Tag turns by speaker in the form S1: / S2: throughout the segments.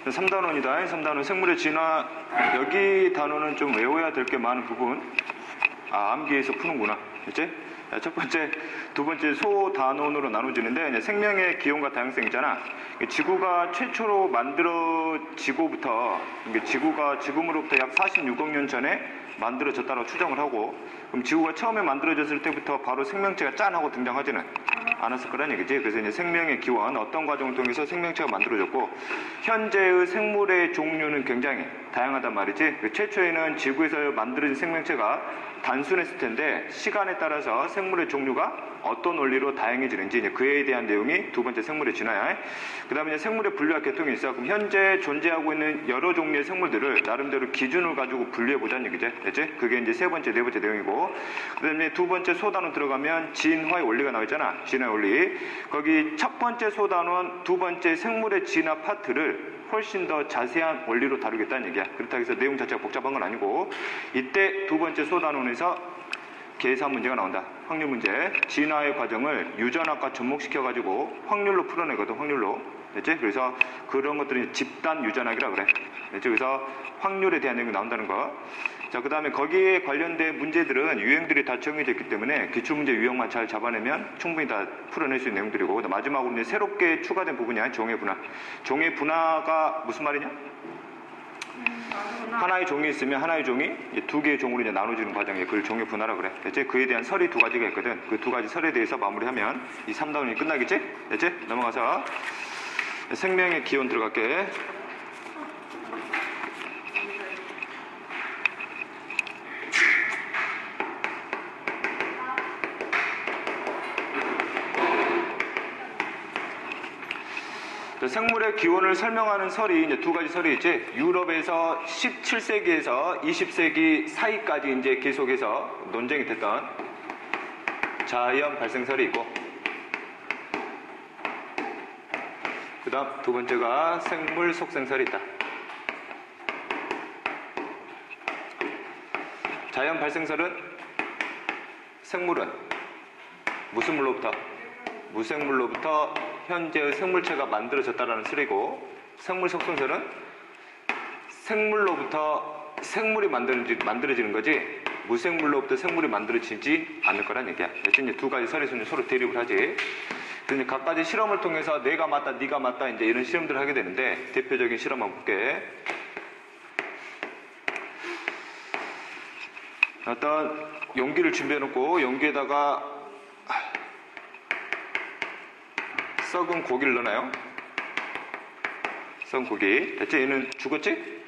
S1: 3단원이다. 3단원 생물의 진화. 여기 단원은 좀 외워야 될 게 많은 부분. 암기해서 푸는구나. 그치? 첫 번째, 두 번째 소단원으로 나눠지는데, 이제 생명의 기원과 다양성 있잖아. 지구가 최초로 만들어지고부터, 지구가 지금으로부터 약 46억 년 전에 만들어졌다고 추정을 하고, 그럼 지구가 처음에 만들어졌을 때부터 바로 생명체가 짠 하고 등장하지는 않았을 거란 얘기지. 그래서 이제 생명의 기원, 어떤 과정을 통해서 생명체가 만들어졌고, 현재의 생물의 종류는 굉장히 다양하단 말이지. 최초에는 지구에서 만들어진 생명체가 단순했을 텐데, 시간에 따라서 생물의 종류가 어떤 원리로 다양해지는지, 이제 그에 대한 내용이 두 번째 생물의 진화야. 그 다음에 이제 생물의 분류학 계통이 있어. 그럼 현재 존재하고 있는 여러 종류의 생물들을 나름대로 기준을 가지고 분류해보자는 얘기지. 됐지? 그게 이제 세 번째, 네 번째 내용이고. 그 다음에 두 번째 소단원 들어가면 진화의 원리가 나와있잖아. 진화의 원리. 거기 첫 번째 소단원, 두 번째 생물의 진화 파트를 훨씬 더 자세한 원리로 다루겠다는 얘기야. 그렇다고 해서 내용 자체가 복잡한 건 아니고, 이때 두 번째 소단원에서 계산 문제가 나온다. 확률 문제. 진화의 과정을 유전학과 접목시켜가지고 확률로 풀어내거든. 확률로. 됐지? 그래서 그런 것들이 집단 유전학이라 그래. 됐지? 그래서 확률에 대한 내용이 나온다는 거. 자, 그 다음에 거기에 관련된 문제들은 유형들이 다 정해져 있기 때문에 기출문제 유형만 잘 잡아내면 충분히 다 풀어낼 수 있는 내용들이고, 마지막으로 이제 새롭게 추가된 부분이야. 종의 분화. 종의 분화가 무슨 말이냐? 하나의 종이 있으면 하나의 종이 두 개의 종으로 이제 나눠지는 과정이에요. 그걸 종의 분화라 그래. 됐지? 그에 대한 설이 두 가지가 있거든. 그 두 가지 설에 대해서 마무리하면 이 3단원이 끝나겠지? 됐지? 넘어가서 생명의 기원 들어갈게. 생물의 기원을 설명하는 설이 이제 두 가지 설이 있지. 유럽에서 17세기에서 20세기 사이까지 이제 계속해서 논쟁이 됐던 자연 발생설이 있고, 그 다음 두 번째가 생물 속생설이 있다. 자연 발생설은 생물은 무슨 물로부터? 무생물로부터 현재의 생물체가 만들어졌다라는 설이고, 생물 속성설은 생물로부터 생물이 만들어지는 거지 무생물로부터 생물이 만들어지지 않을 거란 얘기야. 그래서 이제 두 가지 설에서 서로 대립을 하지. 그래서 각가지 실험을 통해서 내가 맞다, 네가 맞다 이제 이런 실험들을 하게 되는데, 대표적인 실험 한번 볼게. 어떤 용기를 준비해놓고 용기에다가 썩은 고기를 넣어놔요. 썩은 고기. 됐지? 얘는 죽었지?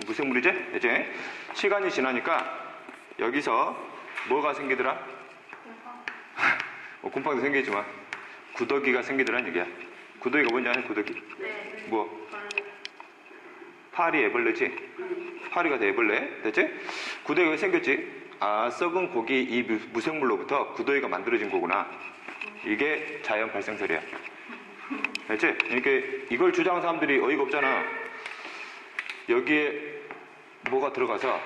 S1: 무생물이지? 됐지? 시간이 지나니까 여기서 뭐가 생기더라? 곰팡이도 생기지만 구더기가 생기더란 얘기야. 구더기가 뭔지 아냐? 구더기?
S2: 네.
S1: 뭐? 파리 애벌레지? 파리가 다 애벌레. 됐지? 구더기가 생겼지? 아, 썩은 고기 이 무생물로부터 구더기가 만들어진 거구나. 이게 자연 발생설이야. 알지? 이렇게 이걸 주장하는 사람들이 어이가 없잖아. 여기에 뭐가 들어가서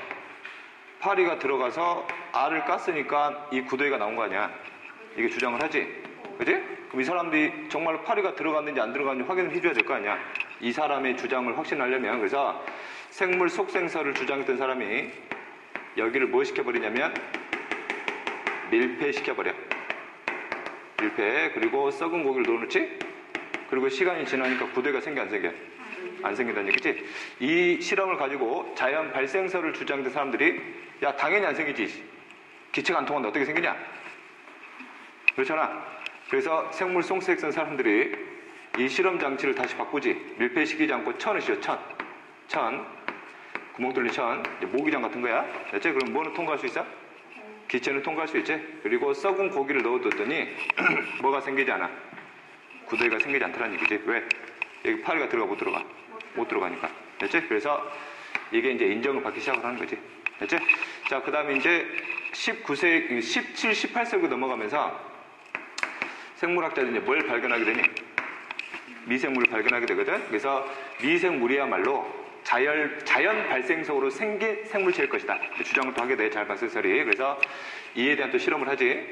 S1: 파리가 들어가서 알을 깠으니까 이 구더기가 나온 거 아니야. 이게 주장을 하지. 그지? 그럼 이 사람들이 정말로 파리가 들어갔는지 안 들어갔는지 확인을 해줘야 될 거 아니야. 이 사람의 주장을 확신하려면. 그래서 생물 속생설을 주장했던 사람이 여기를 뭐 시켜버리냐면 밀폐시켜버려. 밀폐. 그리고 썩은 고기를 넣어놓지. 그리고 시간이 지나니까 구더기가 생겨 안 생겨? 안 생긴다는 얘기지. 이 실험을 가지고 자연 발생설을 주장했던 사람들이 야 당연히 안 생기지. 기체가 안 통한다. 어떻게 생기냐? 그렇잖아. 그래서 생물 속생설 사람들이 이 실험 장치를 다시 바꾸지. 밀폐시키지 않고 천을 씌워. 천. 구멍 뚫린 천. 모기장 같은 거야. 됐지? 그럼 뭐는 통과할 수 있어? 기체는 통과할 수 있지. 그리고 썩은 고기를 넣어뒀더니 뭐가 생기지 않아? 구더기가 생기지 않더라는 얘기지. 왜? 여기 파리가 들어가 못 들어가? 못 들어가니까. 됐지? 그래서 이게 이제 인정을 받기 시작을 하는 거지. 됐지? 자, 그 다음에 이제 17, 18세기 넘어가면서 생물학자들이 이제 뭘 발견하게 되니? 미생물을 발견하게 되거든. 그래서 미생물이야말로 자연 발생적으로 생긴 생물체일 것이다. 주장을 또 하게 돼. 자연 발생설이. 그래서 이에 대한 또 실험을 하지.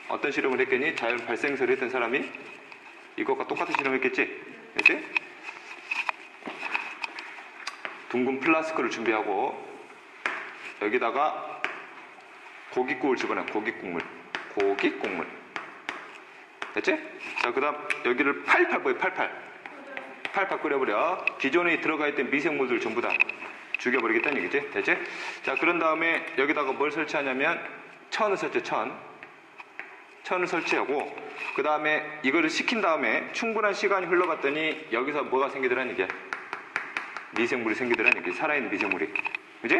S1: 어떤 실험을 했겠니? 자연 발생설을 했던 사람이 이것과 똑같은 실험을 했겠지? 그치? 둥근 플라스크를 준비하고 여기다가 고깃국을 집어넣어. 고깃국물. 됐지? 자, 그 다음 여기를 팔팔 끓여버려. 기존에 들어가 있던 미생물들 전부 다 죽여버리겠다는 얘기지. 됐지? 자, 그런 다음에 여기다가 뭘 설치하냐면 천을 설치하고 그 다음에 이거를 식힌 다음에 충분한 시간이 흘러갔더니 여기서 뭐가 생기더라는 얘기야. 미생물이 생기더라는 얘기. 살아있는 미생물이. 그지?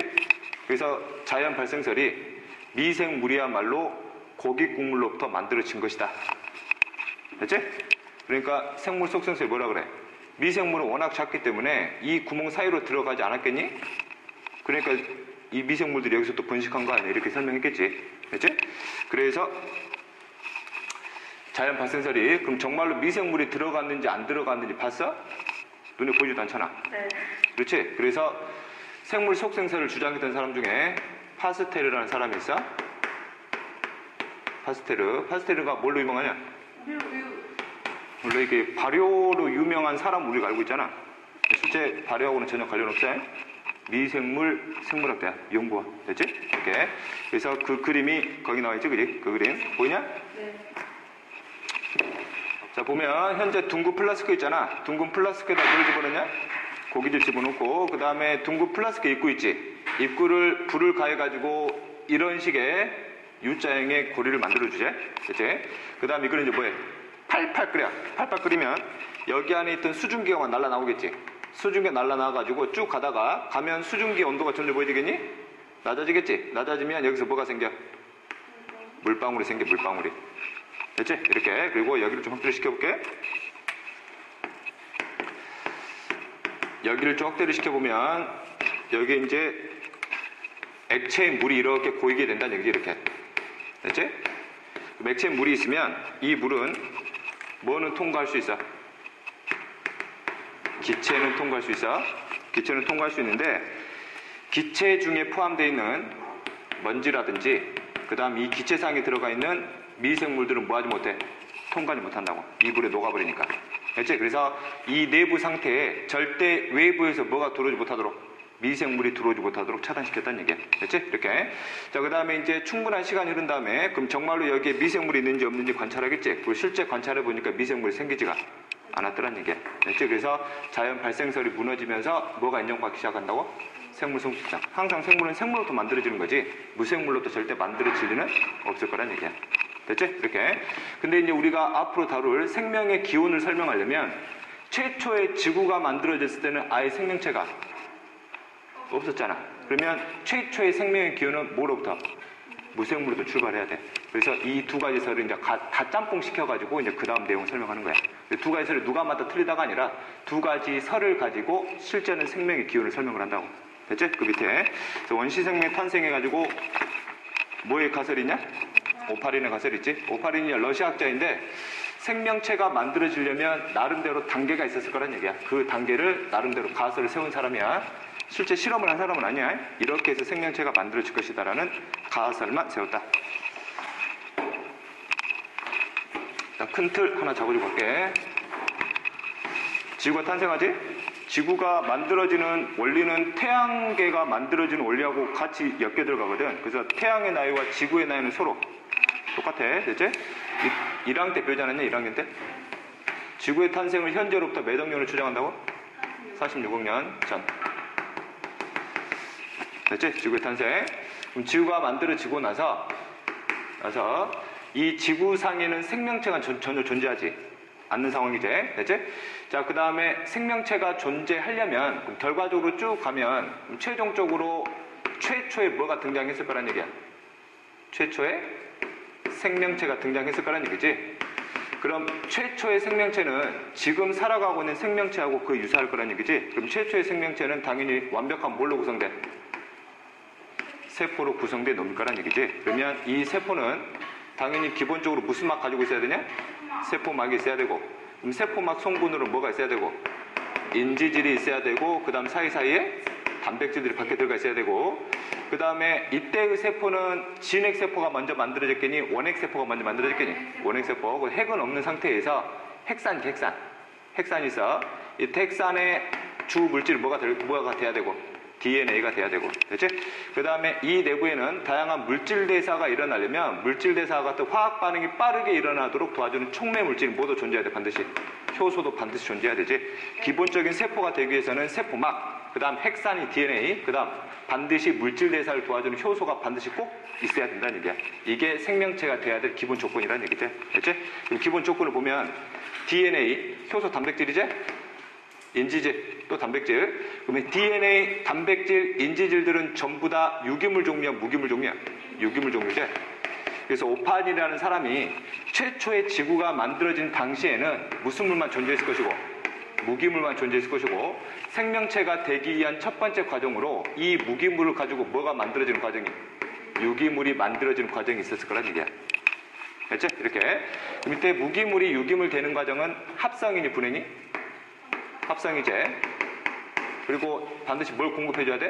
S1: 그래서 자연 발생설이 미생물이야말로 고깃국물로부터 만들어진 것이다. 됐지? 그러니까 생물 속성설이 뭐라 그래? 미생물은 워낙 작기 때문에 이 구멍 사이로 들어가지 않았겠니? 그러니까 이 미생물들이 여기서 또 번식한 거 아니야? 이렇게 설명했겠지. 됐지? 그래서 자연 발생설이 그럼 정말로 미생물이 들어갔는지 안 들어갔는지 봤어? 눈에 보이지도 않잖아.
S2: 네.
S1: 그렇지? 그래서 생물 속생설을 주장했던 사람 중에 파스테르라는 사람이 있어. 파스테르가 뭘로 유명하냐? 원래 이게 발효로 유명한 사람 우리가 알고 있잖아. 실제 발효하고는 전혀 관련 없어요. 미생물 생물학자 연구원. 됐지? 이렇게. 그래서 그 그림이 거기 나와 있지, 그지? 그 그림 보이냐?
S2: 네.
S1: 자, 보면 현재 둥근 플라스크 있잖아. 둥근 플라스크에다 뭘 집어넣냐? 고기를 집어넣고 그 다음에 둥근 플라스크 입구 있지. 입구를 불을 가해가지고 이런 식의 U자형의 고리를 만들어주지. 됐지? 그 다음 이거는 이제 뭐해? 팔팔 끓이면 여기 안에 있던 수증기가 날라나오겠지. 수증기가 날라나와가지고 쭉 가다가 가면 수증기 온도가 점점 보여지겠니? 낮아지겠지. 낮아지면 여기서 뭐가 생겨? 물방울이 생겨. 물방울이. 됐지? 이렇게. 그리고 여기를 좀 확대를 시켜볼게. 여기를 좀 확대를 시켜보면 여기 이제 액체의 물이 이렇게 고이게 된다는 얘기지. 이렇게. 됐지? 액체의 물이 있으면 이 물은 뭐는 통과할 수 있어? 기체는 통과할 수 있어. 기체는 통과할 수 있는데 기체 중에 포함되어 있는 먼지라든지 그 다음 이 기체상에 들어가 있는 미생물들은 뭐하지 못해? 통과하지 못한다고. 이 물에 녹아버리니까. 됐지? 그래서 이 내부 상태에 절대 외부에서 뭐가 들어오지 못하도록 미생물이 들어오지 못하도록 차단시켰다는 얘기야. 됐지? 이렇게. 자, 그 다음에 이제 충분한 시간이 흐른 다음에 그럼 정말로 여기에 미생물이 있는지 없는지 관찰하겠지? 그리고 실제 관찰해보니까 미생물이 생기지가 않았더란 얘기야. 됐지? 그래서 자연 발생설이 무너지면서 뭐가 인정받기 시작한다고? 생물 성숙장. 항상 생물은 생물로부터 만들어지는 거지 무생물로부터 절대 만들어질 리는 없을 거란 얘기야. 됐지? 이렇게. 근데 이제 우리가 앞으로 다룰 생명의 기원을 설명하려면 최초의 지구가 만들어졌을 때는 아예 생명체가 없었잖아. 그러면 최초의 생명의 기원은 뭐로부터? 무생물로부터 출발해야 돼. 그래서 이 두 가지 설을 이제 다 짬뽕 시켜가지고 이제 그 다음 내용을 설명하는 거야. 두 가지 설을 누가 맞다 틀리다가 아니라 두 가지 설을 가지고 실제는 생명의 기원을 설명을 한다고. 됐지? 그 밑에. 원시 생명 탄생해가지고 뭐의 가설이 있냐? 오파린의 가설이 있지? 오파린이 러시아 학자인데 생명체가 만들어지려면 나름대로 단계가 있었을 거란 얘기야. 그 단계를 나름대로 가설을 세운 사람이야. 실제 실험을 한 사람은 아니야. 이렇게 해서 생명체가 만들어질 것이다라는 가설만 세웠다. 큰 틀 하나 잡아주고 갈게. 지구가 탄생하지? 지구가 만들어지는 원리는 태양계가 만들어지는 원리하고 같이 엮여 들어가거든. 그래서 태양의 나이와 지구의 나이는 서로 똑같아. 됐지? 1학년 때 배우지 않았냐? 1학년 때? 지구의 탄생을 현재로부터 몇 억년을 추정한다고? 46억 년 전. 됐지? 지구의 탄생. 그럼 지구가 만들어지고 나서 이 지구상에는 생명체가 전혀 존재하지 않는 상황이지. 됐지? 자, 그 다음에 생명체가 존재하려면 그럼 결과적으로 쭉 가면 최종적으로 최초의 뭐가 등장했을 거란 얘기야. 최초의 생명체가 등장했을 거란 얘기지. 그럼 최초의 생명체는 지금 살아가고 있는 생명체하고 그 유사할 거란 얘기지. 그럼 최초의 생명체는 당연히 완벽한 뭘로 구성돼? 세포로 구성된 놈일 거란 얘기지. 그러면 이 세포는 당연히 기본적으로 무슨 막 가지고 있어야 되냐? 세포막이 있어야 되고, 그럼 세포막 성분으로 뭐가 있어야 되고, 인지질이 있어야 되고, 그 다음 사이사이에 단백질들이 밖에 들어가 있어야 되고, 그 다음에 이때의 세포는 진핵세포가 먼저 만들어졌겠니? 원핵세포가 먼저 만들어졌겠니? 원핵세포. 그 핵은 없는 상태에서 핵산이 있어. 이 핵산에 주 물질이 뭐가 돼야 되고 DNA가 돼야 되고, 됐지? 그 다음에 이 내부에는 다양한 물질 대사가 일어나려면 물질 대사와 같은 화학 반응이 빠르게 일어나도록 도와주는 촉매 물질이 모두 존재해야 돼. 반드시 효소도 반드시 존재해야 되지. 기본적인 세포가 되기 위해서는 세포막, 그 다음 핵산이 DNA, 그 다음 반드시 물질 대사를 도와주는 효소가 반드시 꼭 있어야 된다는 얘기야. 이게 생명체가 돼야 될 기본 조건이라는 얘기지. 됐지? 그럼 기본 조건을 보면 DNA, 효소 단백질이지? 인지질, 또 단백질. 그러면 DNA, 단백질, 인지질들은 전부 다 유기물 종류야, 무기물 종류야? 유기물 종류지? 그래서 오판이라는 사람이 최초의 지구가 만들어진 당시에는 무슨 물만 존재했을 것이고 무기물만 존재했을 것이고 생명체가 되기 위한 첫 번째 과정으로 이 무기물을 가지고 뭐가 만들어지는 과정이 유기물이 만들어지는 과정이 있었을 거란 얘기야. 됐지? 이렇게. 밑에 무기물이 유기물 되는 과정은 합성이니 분해니? 합성이지. 그리고 반드시 뭘 공급해줘야 돼?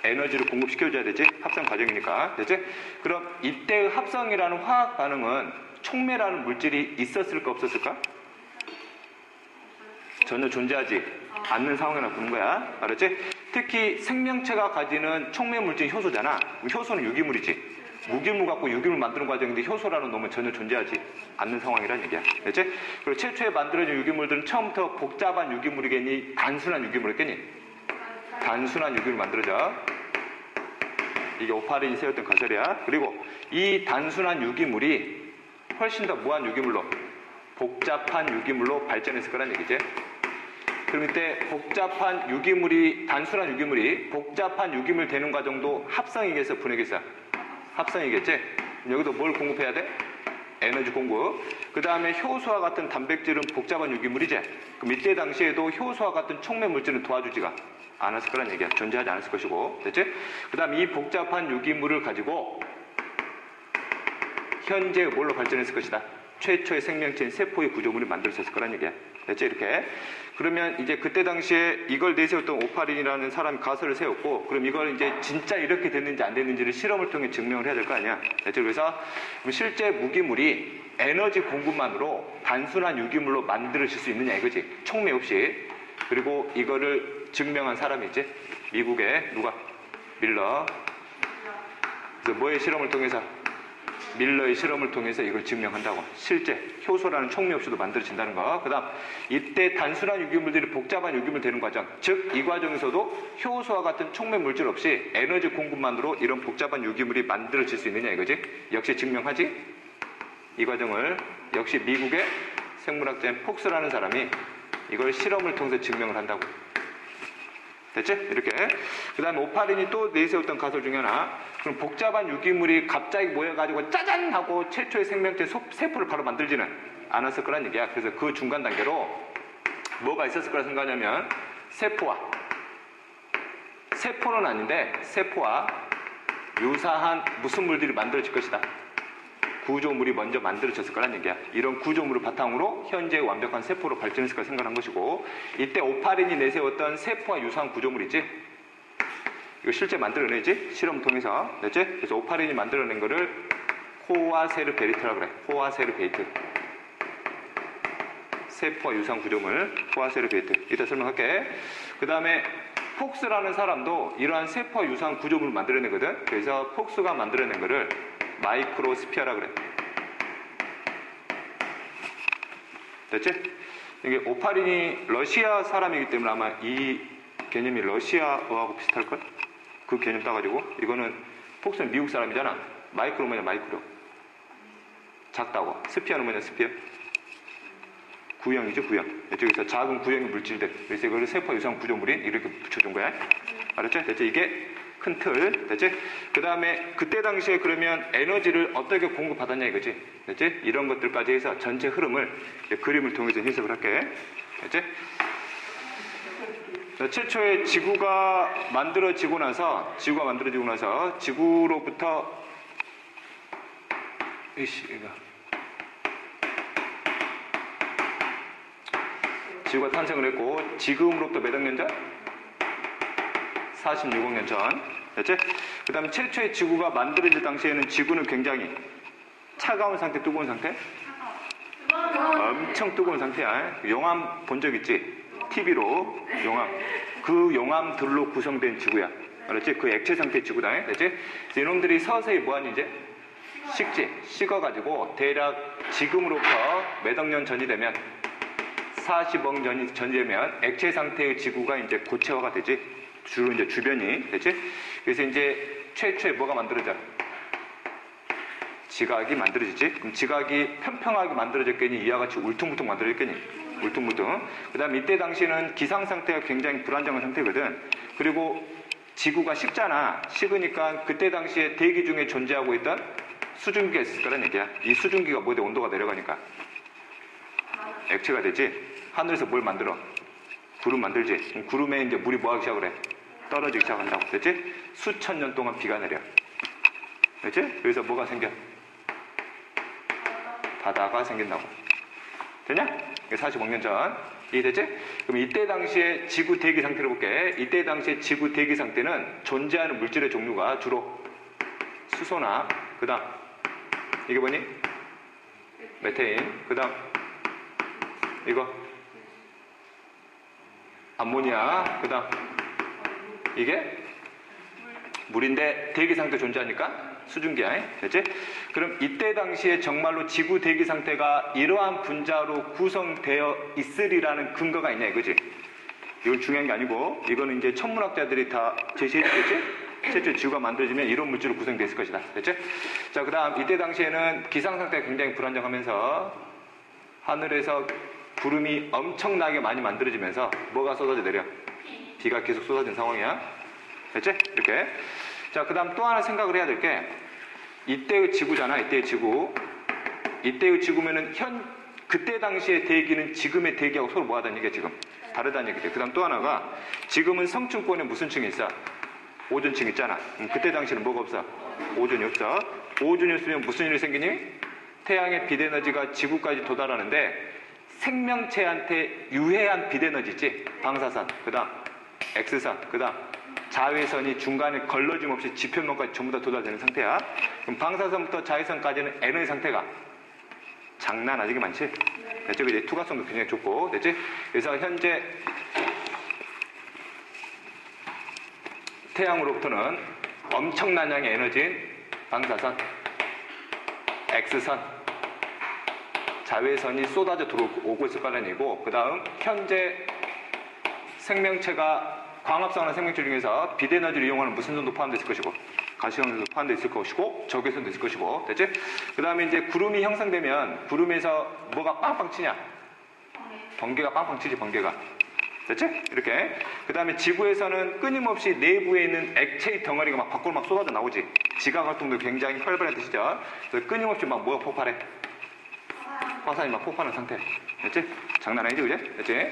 S1: 에너지를 공급시켜줘야 되지. 합성 과정이니까. 됐지? 그럼 이때의 합성이라는 화학 반응은 촉매라는 물질이 있었을까 없었을까? 전혀 존재하지 않는 상황이라 부르는 거야. 알았지? 특히 생명체가 가지는 촉매 물질이 효소잖아. 효소는 유기물이지. 무기물 갖고 유기물 만드는 과정인데 효소라는 놈은 전혀 존재하지 않는 상황이란 얘기야. 됐지? 그리고 최초에 만들어진 유기물들은 처음부터 복잡한 유기물이겠니? 단순한 유기물이겠니? 단순한 유기물 만들어져. 이게 오파린이 세웠던 가설이야. 그리고 이 단순한 유기물이 훨씬 더 무한 유기물로 복잡한 유기물로 발전했을 거란 얘기지. 그럼 이때 복잡한 유기물이 단순한 유기물이 복잡한 유기물 되는 과정도 합성이겠어, 분해겠어? 합성이겠지? 여기도 뭘 공급해야 돼? 에너지 공급. 그 다음에 효소와 같은 단백질은 복잡한 유기물이지? 그럼 이때 당시에도 효소와 같은 촉매 물질은 도와주지가 않았을 거란 얘기야. 존재하지 않았을 것이고. 됐지? 그 다음 이 복잡한 유기물을 가지고 현재 뭘로 발전했을 것이다? 최초의 생명체인 세포의 구조물이 만들어졌을 거란 얘기야. 됐지? 이렇게. 그러면 이제 그때 당시에 이걸 내세웠던 오파린이라는 사람이 가설을 세웠고, 그럼 이걸 이제 진짜 이렇게 됐는지 안 됐는지를 실험을 통해 증명을 해야 될 거 아니야. 됐지? 그래서 실제 무기물이 에너지 공급만으로 단순한 유기물로 만들어질 수 있느냐 이거지. 촉매 없이. 그리고 이거를 증명한 사람이 있지? 미국의 누가? 밀러. 그래서 뭐의 실험을 통해서? 밀러의 실험을 통해서 이걸 증명한다고. 실제 효소라는 촉매 없이도 만들어진다는 거. 그 다음 이때 단순한 유기물들이 복잡한 유기물 되는 과정, 즉 이 과정에서도 효소와 같은 촉매 물질 없이 에너지 공급만으로 이런 복잡한 유기물이 만들어질 수 있느냐 이거지. 역시 증명하지. 이 과정을 역시 미국의 생물학자인 폭스라는 사람이 이걸 실험을 통해서 증명을 한다고. 됐지? 이렇게. 그 다음에 오파린이 또 내세웠던 가설 중에 하나. 그럼 복잡한 유기물이 갑자기 모여가지고 짜잔 하고 최초의 생명체 세포를 바로 만들지는 않았을 거란 얘기야. 그래서 그 중간 단계로 뭐가 있었을 거라 생각하냐면 세포는 아닌데 세포와 유사한 무슨 물들이 만들어질 것이다. 구조물이 먼저 만들어졌을 거란 얘기야. 이런 구조물을 바탕으로 현재의 완벽한 세포로 발전했을 거라 생각한 것이고, 이때 오파린이 내세웠던 세포와 유사한 구조물이지. 이거 실제 만들어내지? 실험 통해서. 됐지? 그래서 오파린이 만들어낸 거를 코아세르베리트라고 그래. 코아세르베이트. 세포와 유사한 구조물. 코아세르베이트. 이따 설명할게. 그 다음에 폭스라는 사람도 이러한 세포와 유사한 구조물을 만들어내거든. 그래서 폭스가 만들어낸 거를 마이크로스피어라 그래. 됐지? 이게 오파린이 러시아 사람이기 때문에 아마 이 개념이 러시아어하고 비슷할걸? 그 개념 따가지고 이거는 폭스는 미국 사람이잖아. 마이크로 뭐냐 마이크로. 작다고. 스피어는 뭐냐 스피어. 구형이죠 구형. 이쪽에서 작은 구형의 물질들. 그래서 이거를 세포 유사한 구조물인 이렇게 붙여준 거야. 알았죠? 됐지? 이게 큰 틀. 됐지? 그 다음에 그때 당시에 그러면 에너지를 어떻게 공급받았냐 이거지. 됐지? 이런 것들까지 해서 전체 흐름을 그림을 통해서 해석을 할게. 됐지? 최초의 지구가 만들어지고 나서 지구로부터 지구가 탄생을 했고 지금으로부터 몇 억 년 전? 46억 년 전. 됐지? 그 다음에 최초의 지구가 만들어질 당시에는 지구는 굉장히 차가운 상태, 뜨거운 상태? 엄청 뜨거운 상태야. 영화 본 적 있지? TB로 용암. 그 용암들로 구성된 지구야. 알았지? 그 액체 상태 지구다. 알았지? 그래서 이놈들이 서서히 뭐하니 이제? 식어가지고 대략 지금으로부터 몇 억 년 전이 되면 40억 년이 전이 되면 액체 상태의 지구가 이제 고체화가 되지. 주로 이제 주변이 되지. 그래서 이제 최초에 뭐가 만들어져? 지각이 만들어지지. 그럼 지각이 평평하게 만들어졌겠니? 이와 같이 울퉁불퉁 만들어졌겠니? 울퉁불퉁. 그 다음 이때 당시는 기상 상태가 굉장히 불안정한 상태거든. 그리고 지구가 식잖아. 식으니까 그때 당시에 대기 중에 존재하고 있던 수증기가 있을 거란 얘기야. 이 수증기가 뭐돼? 온도가 내려가니까 액체가 되지. 하늘에서 뭘 만들어? 구름 만들지. 그럼 구름에 이제 물이 뭐 하기 시작을 해? 떨어지기 시작한다고. 됐지? 수천 년 동안 비가 내려. 됐지? 그래서 뭐가 생겨? 바다가 생긴다고. 되냐? 40억 년 전. 이해되지? 그럼 이때 당시에 지구 대기 상태를 볼게. 이때 당시에 지구 대기 상태는 존재하는 물질의 종류가 주로 수소나, 그 다음 이게 뭐니? 메테인. 그 다음 이거 암모니아. 그 다음 이게 물인데 대기 상태 존재하니까 수증기야. 됐지? 그럼 이때 당시에 정말로 지구 대기 상태가 이러한 분자로 구성되어 있으리라는 근거가 있냐 이거지. 이건 중요한 게 아니고 이거는 이제 천문학자들이 다 제시해주겠지? 최초 지구가 만들어지면 이런 물질로 구성되어 있을 것이다. 됐지? 자, 그 다음 이때 당시에는 기상 상태가 굉장히 불안정하면서 하늘에서 구름이 엄청나게 많이 만들어지면서 뭐가 쏟아져 내려? 비가 계속 쏟아진 상황이야. 됐지? 이렇게. 자, 그 다음 또 하나 생각을 해야 될 게 이때의 지구잖아. 이때의 지구. 이때의 지구면은 그때 당시의 대기는 지금의 대기하고 서로 뭐 하다는 얘기야 지금? 다르다는 얘기지. 그 다음 또 하나가 지금은 성층권에 무슨 층이 있어? 오존층 있잖아. 그때 당시에는 뭐가 없어? 오존이 없어. 오존이 없으면 무슨 일이 생기니? 태양의 빛에너지가 지구까지 도달하는데 생명체한테 유해한 빛에너지 있지? 방사선, 그 다음 X선, 그 다음 자외선이 중간에 걸러짐 없이 지표면까지 전부 다 도달되는 상태야. 그럼 방사선부터 자외선까지는 N의 상태가 장난 아니게 많지? 됐죠? 이제 투과성도 굉장히 좋고, 됐지? 그래서 현재 태양으로부터는 엄청난 양의 에너지인 방사선, X선, 자외선이 쏟아져 들어오고 있을 거라는 얘기고, 그 다음 현재 생명체가 광합성하는 생명체 중에서 빛에너지를 이용하는 무슨 선도 포함되어 있을 것이고, 가시형선도 포함되어 있을 것이고, 적외선도 있을 것이고, 됐지? 그 다음에 이제 구름이 형성되면 구름에서 뭐가 빵빵 치냐? 번개가 빵빵 치지, 번개가. 됐지? 이렇게. 그 다음에 지구에서는 끊임없이 내부에 있는 액체의 덩어리가 막 밖으로 막 쏟아져 나오지. 지각 활동도 굉장히 활발한 뜻이죠. 그래서 끊임없이 막 뭐가 폭발해? 화산이 막 폭발하는 상태. 됐지? 장난 아니지, 그지? 됐지?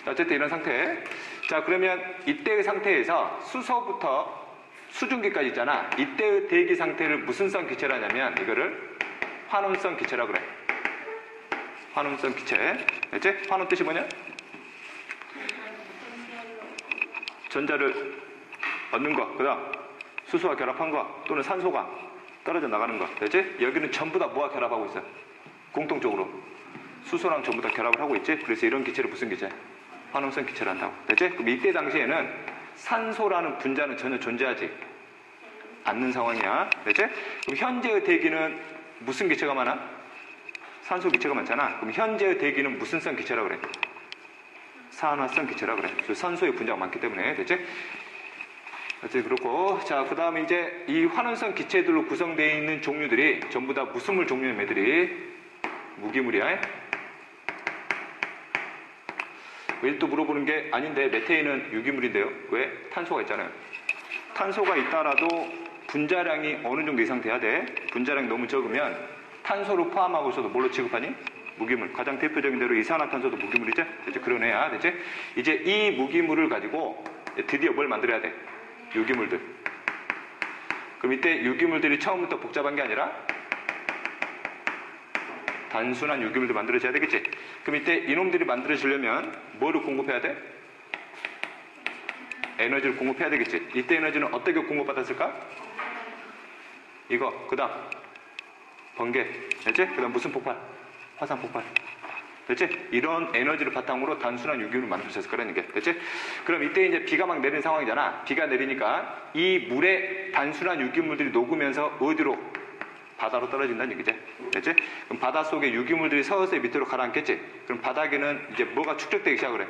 S1: 자, 어쨌든 이런 상태. 자, 그러면 이때의 상태에서 수소부터 수증기까지 있잖아. 이때의 대기 상태를 무슨 성 기체라 하냐면 이거를 환원성 기체라고 그래. 환원성 기체. 됐지? 환원 뜻이 뭐냐? 전자를 얻는 거, 그 다음 수소와 결합한 거 또는 산소가 떨어져 나가는 거. 됐지? 여기는 전부 다 뭐와 결합하고 있어? 공통적으로 수소랑 전부 다 결합을 하고 있지. 그래서 이런 기체를 무슨 기체? 환원성 기체를 한다고. 됐지? 그럼 이때 당시에는 산소라는 분자는 전혀 존재하지 않는 상황이야. 됐지? 그럼 현재의 대기는 무슨 기체가 많아? 산소 기체가 많잖아. 그럼 현재의 대기는 무슨 성 기체라 그래? 산화성 기체라 그래. 산소의 분자가 많기 때문에. 됐지? 어쨌든 그렇고. 자, 그 다음에 이제 이 환원성 기체들로 구성되어 있는 종류들이 전부 다 무슨 물 종류의 애들이? 무기물이야. 왜 또 물어보는 게 아닌데 메테인은 유기물인데요. 왜? 탄소가 있잖아요. 탄소가 있다라도 분자량이 어느 정도 이상 돼야 돼. 분자량이 너무 적으면 탄소를 포함하고 있어도 뭘로 취급하니? 무기물. 가장 대표적인 대로 이산화탄소도 무기물이죠. 이제 그런 애야. 됐지? 이제 이 무기물을 가지고 드디어 뭘 만들어야 돼? 유기물들. 그럼 이때 유기물들이 처음부터 복잡한 게 아니라 단순한 유기물들 만들어져야 되겠지? 그럼 이때 이놈들이 만들어지려면 뭐를 공급해야 돼? 에너지를 공급해야 되겠지? 이때 에너지는 어떻게 공급받았을까? 이거, 그 다음 번개, 됐지? 그 다음 무슨 폭발? 화산 폭발. 됐지? 이런 에너지를 바탕으로 단순한 유기물을 만들 수 있을 거라는 게. 됐지? 그럼 이때 이제 비가 막 내리는 상황이잖아. 비가 내리니까 이 물에 단순한 유기물들이 녹으면서 어디로? 바다로 떨어진다는 얘기지. 됐지? 그럼 바다 속에 유기물들이 서서히 밑으로 가라앉겠지? 그럼 바닥에는 이제 뭐가 축적되기 시작을 해?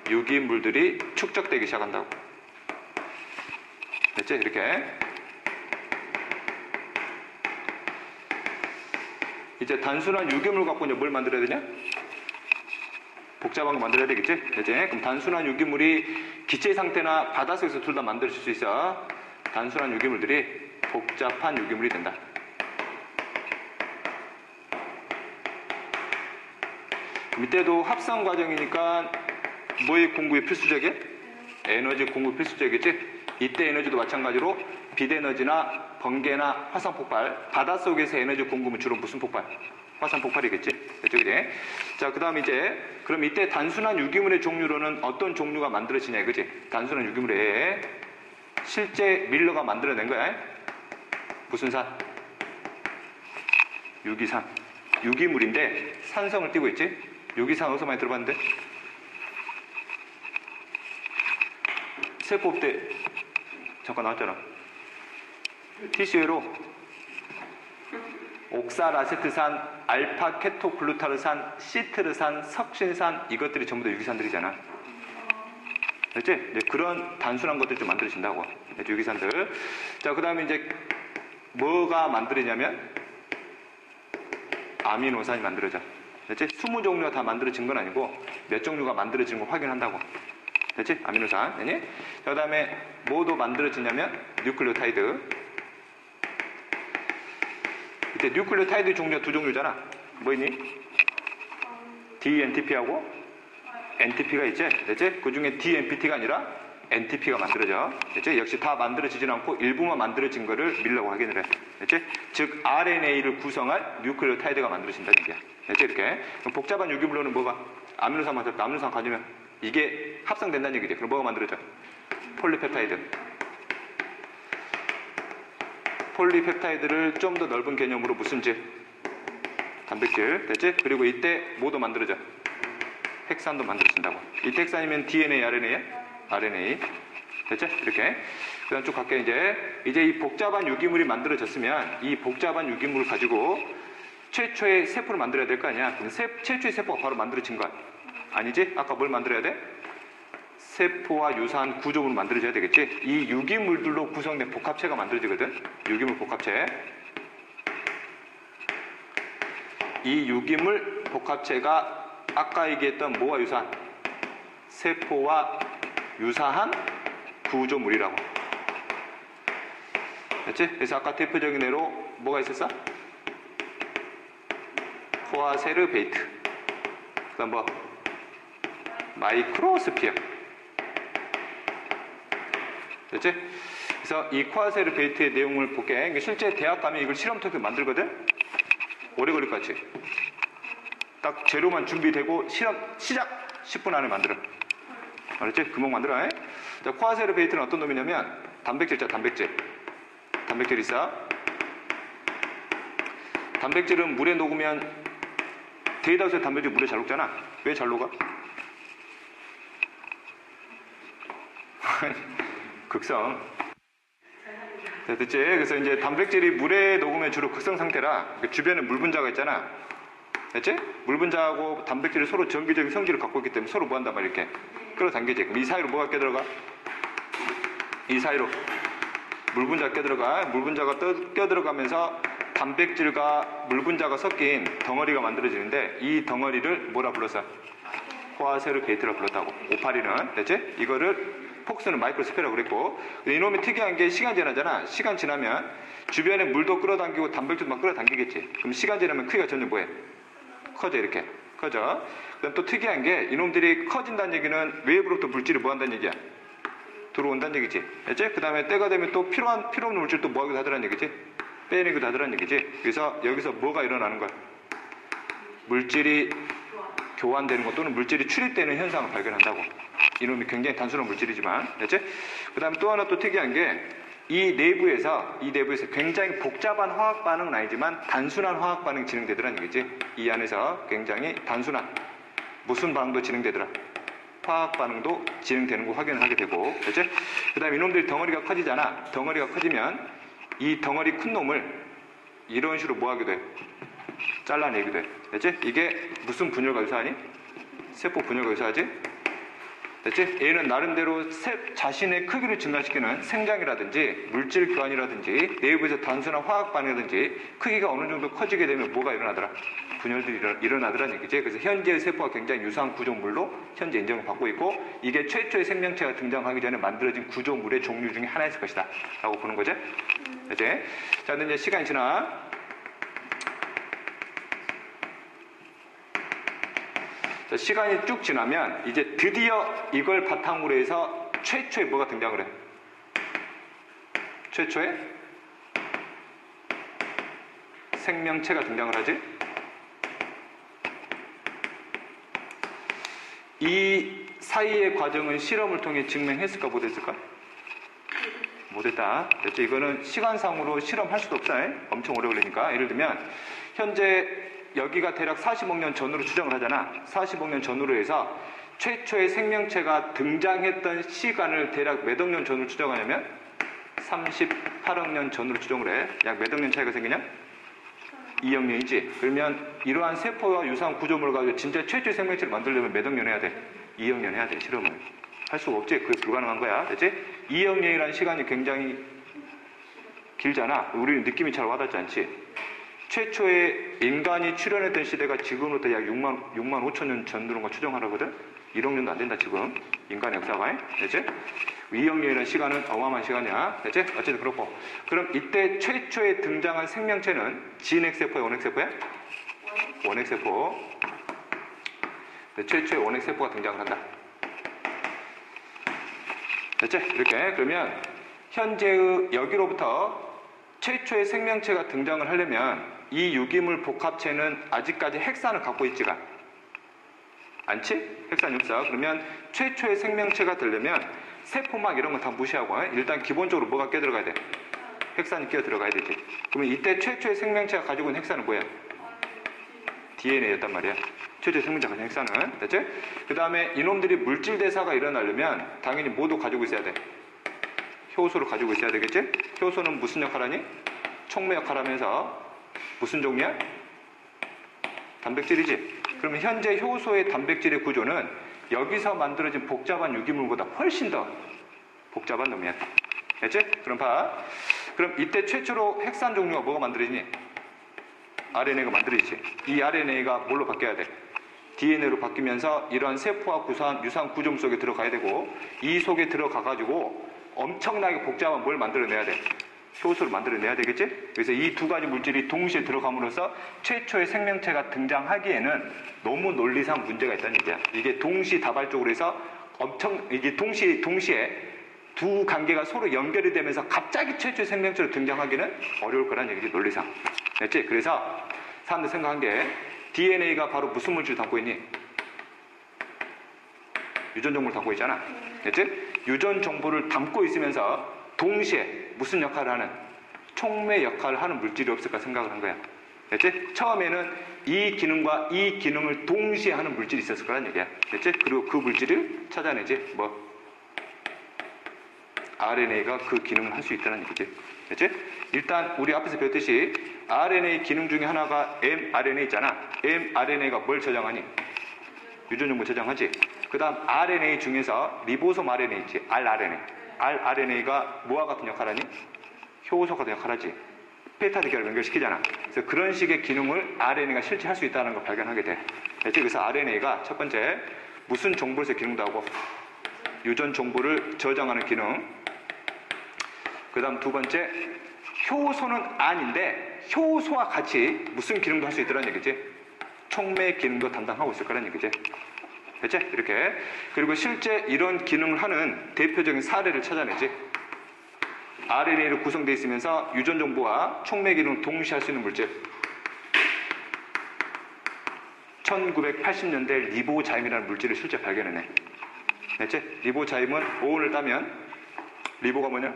S1: 유기물들이 축적되기 시작한다고. 됐지? 이렇게. 이제 단순한 유기물 갖고 이제 뭘 만들어야 되냐? 복잡한 거 만들어야 되겠지? 됐지? 그럼 단순한 유기물이 기체 상태나 바닷속에서 둘 다 만들어질 수 있어. 단순한 유기물들이 복잡한 유기물이 된다. 이때도 합성 과정이니까 뭐의 공급이 필수적이야? 에너지 공급이 필수적이겠지? 이때 에너지도 마찬가지로 빛 에너지나 번개나 화산 폭발, 바닷속에서 에너지 공급은 주로 무슨 폭발? 화산 폭발이겠지? 됐죠, 그지? 자, 그 다음 이제, 그럼 이때 단순한 유기물의 종류로는 어떤 종류가 만들어지냐, 그지? 단순한 유기물에 실제 밀러가 만들어낸 거야. 무슨 산? 유기산. 유기물인데 산성을 띠고 있지? 유기산 어디서 많이 들어봤는데? 세포업 때 잠깐 나왔잖아. TCA로 옥사라세트산, 알파케토글루타르산, 시트르산, 석신산 이것들이 전부 다 유기산들이잖아. 됐지? 네, 그런 단순한 것들이 좀 만들어진다고. 네, 유기산들. 자, 그 다음에 이제 뭐가 만들어지냐면 아미노산이 만들어져. 됐지? 20종류가 다 만들어진 건 아니고 몇 종류가 만들어진 거 확인한다고. 됐지? 아미노산. 됐니? 자, 그 다음에 뭐도 만들어지냐면 뉴클레오타이드. 이때 뉴클레오타이드 종류가 두 종류잖아. 뭐 있니? DNTP하고 NTP가 있지? 됐지? 그 중에 DNPT가 아니라 NTP가 만들어져. 됐지? 역시 다 만들어지진 않고 일부만 만들어진 거를 밀라고 확인을 해. 됐지? 즉 RNA를 구성할 뉴클레오타이드가 만들어진다는 얘기야. 됐지? 이렇게. 그럼 복잡한 유기물로는 뭐가? 아미노산 만들었다. 아미노산 가지면 이게 합성된다는 얘기지. 그럼 뭐가 만들어져? 폴리펩타이드. 폴리펩타이드를 좀 더 넓은 개념으로 무슨 질? 단백질. 됐지? 그리고 이때 뭐도 만들어져? 핵산도 만들어진다고. 이때 핵산이면 DNA, RNA야? RNA. 됐지? 이렇게. 그 다음 쭉 갈게, 이제 이 복잡한 유기물이 만들어졌으면 이 복잡한 유기물을 가지고 최초의 세포를 만들어야 될 거 아니야? 그럼 최초의 세포가 바로 만들어진 거 아니지? 아까 뭘 만들어야 돼? 세포와 유사한 구조물을 만들어줘야 되겠지? 이 유기물들로 구성된 복합체가 만들어지거든? 유기물 복합체. 이 유기물 복합체가 아까 얘기했던 뭐와 유사한? 세포와 유사한 구조물이라고. 됐지? 그래서 아까 대표적인 예로 뭐가 있었어? 코아세르 베이트. 그 다음 뭐? 마이크로스피어. 됐지? 그래서 이 코아세르 베이트의 내용을 볼게. 실제 대학 가면 이걸 실험터에서 만들거든? 오래 걸릴 것 같지? 딱 재료만 준비되고 실험 시작 10분 안에 만들어. 알았지? 금방 만들어. 자, 코아세르 베이트는 어떤 놈이냐면 단백질이자 단백질. 단백질 있어. 단백질은 물에 녹으면 대다수의 단백질 물에 잘 녹잖아. 왜 잘 녹아? 극성. 자, 됐지? 그래서 이제 단백질이 물에 녹으면 주로 극성 상태라 주변에 물 분자가 있잖아. 됐지? 물 분자하고 단백질이 서로 정기적인 성질을 갖고 있기 때문에 서로 뭐 한단 말이야, 이렇게. 끌어당기지. 그럼 이 사이로 뭐가 껴들어가? 이 사이로 물 분자가 껴들어가. 물 분자가 껴들어가면서 단백질과 물 분자가 섞인 덩어리가 만들어지는데 이 덩어리를 뭐라 불렀어? 코아세르 베이트라 불렀다고. 오파리는. 됐지? 이거를 폭스는 마이크로스피어라고 그랬고, 이놈이 특이한 게 시간 지나잖아. 시간 지나면 주변에 물도 끌어당기고 단백질도 막 끌어당기겠지. 그럼 시간 지나면 크기가 점점 뭐해? 커져. 이렇게 커져. 그럼 또 특이한 게 이놈들이 커진다는 얘기는 외부로부터 물질이 뭐 한다는 얘기야? 들어온다는 얘기지. 알지? 그 다음에 때가 되면 또 필요 없는 물질 또 뭐 하기도 하더라는 얘기지? 빼내기도 하더라는 얘기지. 그래서 여기서 뭐가 일어나는 거야? 물질이 교환되는 것 또는 물질이 출입되는 현상을 발견한다고. 이놈이 굉장히 단순한 물질이지만. 알지? 그 다음에 또 하나 또 특이한 게 이 내부에서 굉장히 복잡한 화학 반응은 아니지만 단순한 화학 반응이 진행되더라는 얘기지. 이 안에서 굉장히 단순한 무슨 반응도 진행되더라. 화학 반응도 진행되는 거 확인을 하게 되고, 그렇지? 그 다음에 이놈들이 덩어리가 커지잖아. 덩어리가 커지면 이 덩어리 큰 놈을 이런 식으로 뭐 하게 돼? 잘라내게 돼. 그렇지? 이게 무슨 분열과 유사하니? 세포 분열과 유사하지? 됐지? 얘는 나름대로 자신의 크기를 증가시키는 생장이라든지 물질 교환이라든지 내부에서 단순한 화학 반응이라든지 크기가 어느 정도 커지게 되면 뭐가 일어나더라? 분열들이 일어나더라는 얘기지. 그래서 현재의 세포가 굉장히 유사한 구조물로 현재 인정을 받고 있고, 이게 최초의 생명체가 등장하기 전에 만들어진 구조물의 종류 중에 하나였을 것이다 라고 보는 거지. 됐지? 자, 근데 이제 시간이 지나 시간이 쭉 지나면 이제 드디어 이걸 바탕으로 해서 최초의 뭐가 등장을 해? 최초의 생명체가 등장을 하지? 이 사이의 과정은 실험을 통해 증명했을까 못했을까? 못했다. 그렇죠? 이거는 시간상으로 실험할 수도 없어. 엄청 오래 걸리니까. 예를 들면 현재 여기가 대략 40억 년 전으로 추정을 하잖아. 40억 년 전으로 해서 최초의 생명체가 등장했던 시간을 대략 몇 억 년 전으로 추정하냐면 38억 년 전으로 추정을 해. 약 몇 억 년 차이가 생기냐? 2억 년이지. 그러면 이러한 세포와 유사한 구조물을 가지고 진짜 최초의 생명체를 만들려면 몇 억 년 해야 돼? 2억 년 해야 돼. 실험을. 할 수가 없지. 그게 불가능한 거야. 됐지? 2억 년이라는 시간이 굉장히 길잖아. 우리는 느낌이 잘 와닿지 않지? 최초의 인간이 출현했던 시대가 지금으로부터 약 6만 5천 년 전으로가 추정하라거든? 1억 년도 안 된다, 지금. 인간의 역사가. 됐지? 2억 년이라는 시간은 어마어마한 시간이야. 됐지? 어쨌든 그렇고. 그럼 이때 최초에 등장한 생명체는 진핵세포야, 원핵세포야? 원핵세포. 최초의 원핵세포가 등장을 한다. 됐지? 이렇게. 그러면 현재의 여기로부터 최초의 생명체가 등장을 하려면 이 유기물 복합체는 아직까지 핵산을 갖고 있지가 않지? 핵산이 없어. 그러면 최초의 생명체가 되려면 세포막 이런 거 다 무시하고 일단 기본적으로 뭐가 끼어 들어가야 돼? 핵산이 끼어 들어가야 되지. 그러면 이때 최초의 생명체가 가지고 있는 핵산은 뭐야? DNA였단 말이야. 최초의 생명체가 가진 핵산은. 됐지? 그 다음에 이놈들이 물질 대사가 일어나려면 당연히 뭐도 가지고 있어야 돼? 효소를 가지고 있어야 되겠지? 효소는 무슨 역할 하니? 촉매 역할 하면서 무슨 종류야? 단백질이지. 그러면 현재 효소의 단백질의 구조는 여기서 만들어진 복잡한 유기물보다 훨씬 더 복잡한 놈이야. 됐지? 그럼 봐. 그럼 이때 최초로 핵산 종류가 뭐가 만들어지니? RNA가 만들어지지. 이 RNA가 뭘로 바뀌어야 돼? DNA로 바뀌면서 이러한 세포와 유사한 구조물 속에 들어가야 되고, 이 속에 들어가가지고 엄청나게 복잡한 뭘 만들어내야 돼? 효소를 만들어내야 되겠지? 그래서 이 두 가지 물질이 동시에 들어감으로써 최초의 생명체가 등장하기에는 너무 논리상 문제가 있다는 얘기야. 이게 동시다발적으로 해서 이게 동시에 두 관계가 서로 연결이 되면서 갑자기 최초의 생명체로 등장하기는 어려울 거란 얘기지, 논리상. 됐지? 그래서 사람들 생각한 게 DNA가 바로 무슨 물질을 담고 있니? 유전 정보를 담고 있잖아. 됐지? 유전 정보를 담고 있으면서 동시에 무슨 역할을 하는? 촉매 역할을 하는 물질이 없을까 생각을 한 거야. 됐지? 처음에는 이 기능과 이 기능을 동시에 하는 물질이 있었을 거란 얘기야. 됐지? 그리고 그 물질을 찾아내지. 뭐? RNA가 그 기능을 할 수 있다는 얘기지. 됐지? 일단 우리 앞에서 배웠듯이 RNA 기능 중에 하나가 mRNA 있잖아. mRNA가 뭘 저장하니? 유전 정보 저장하지. 그 다음 RNA 중에서 리보솜 RNA 있지. rRNA. rRNA가 뭐와 같은 역할을 하니? 효소 같은 역할을 하지. 펩타이드 결을 연결시키잖아. 그래서 그런 식의 기능을 RNA가 실제 할 수 있다는 걸 발견하게 돼. 그래서 RNA가 첫 번째 무슨 정보에서 기능도 하고 유전 정보를 저장하는 기능. 그 다음 두 번째 효소는 아닌데 효소와 같이 무슨 기능도 할 수 있더란 얘기지. 촉매 기능도 담당하고 있을 거란 얘기지. 됐지? 이렇게. 그리고 실제 이런 기능을 하는 대표적인 사례를 찾아내지. RNA로 구성되어 있으면서 유전 정보와 촉매 기능을 동시에 할 수 있는 물질. 1980년대 리보자임이라는 물질을 실제 발견해내. 됐지? 리보자임은 오온을 따면 리보가 뭐냐?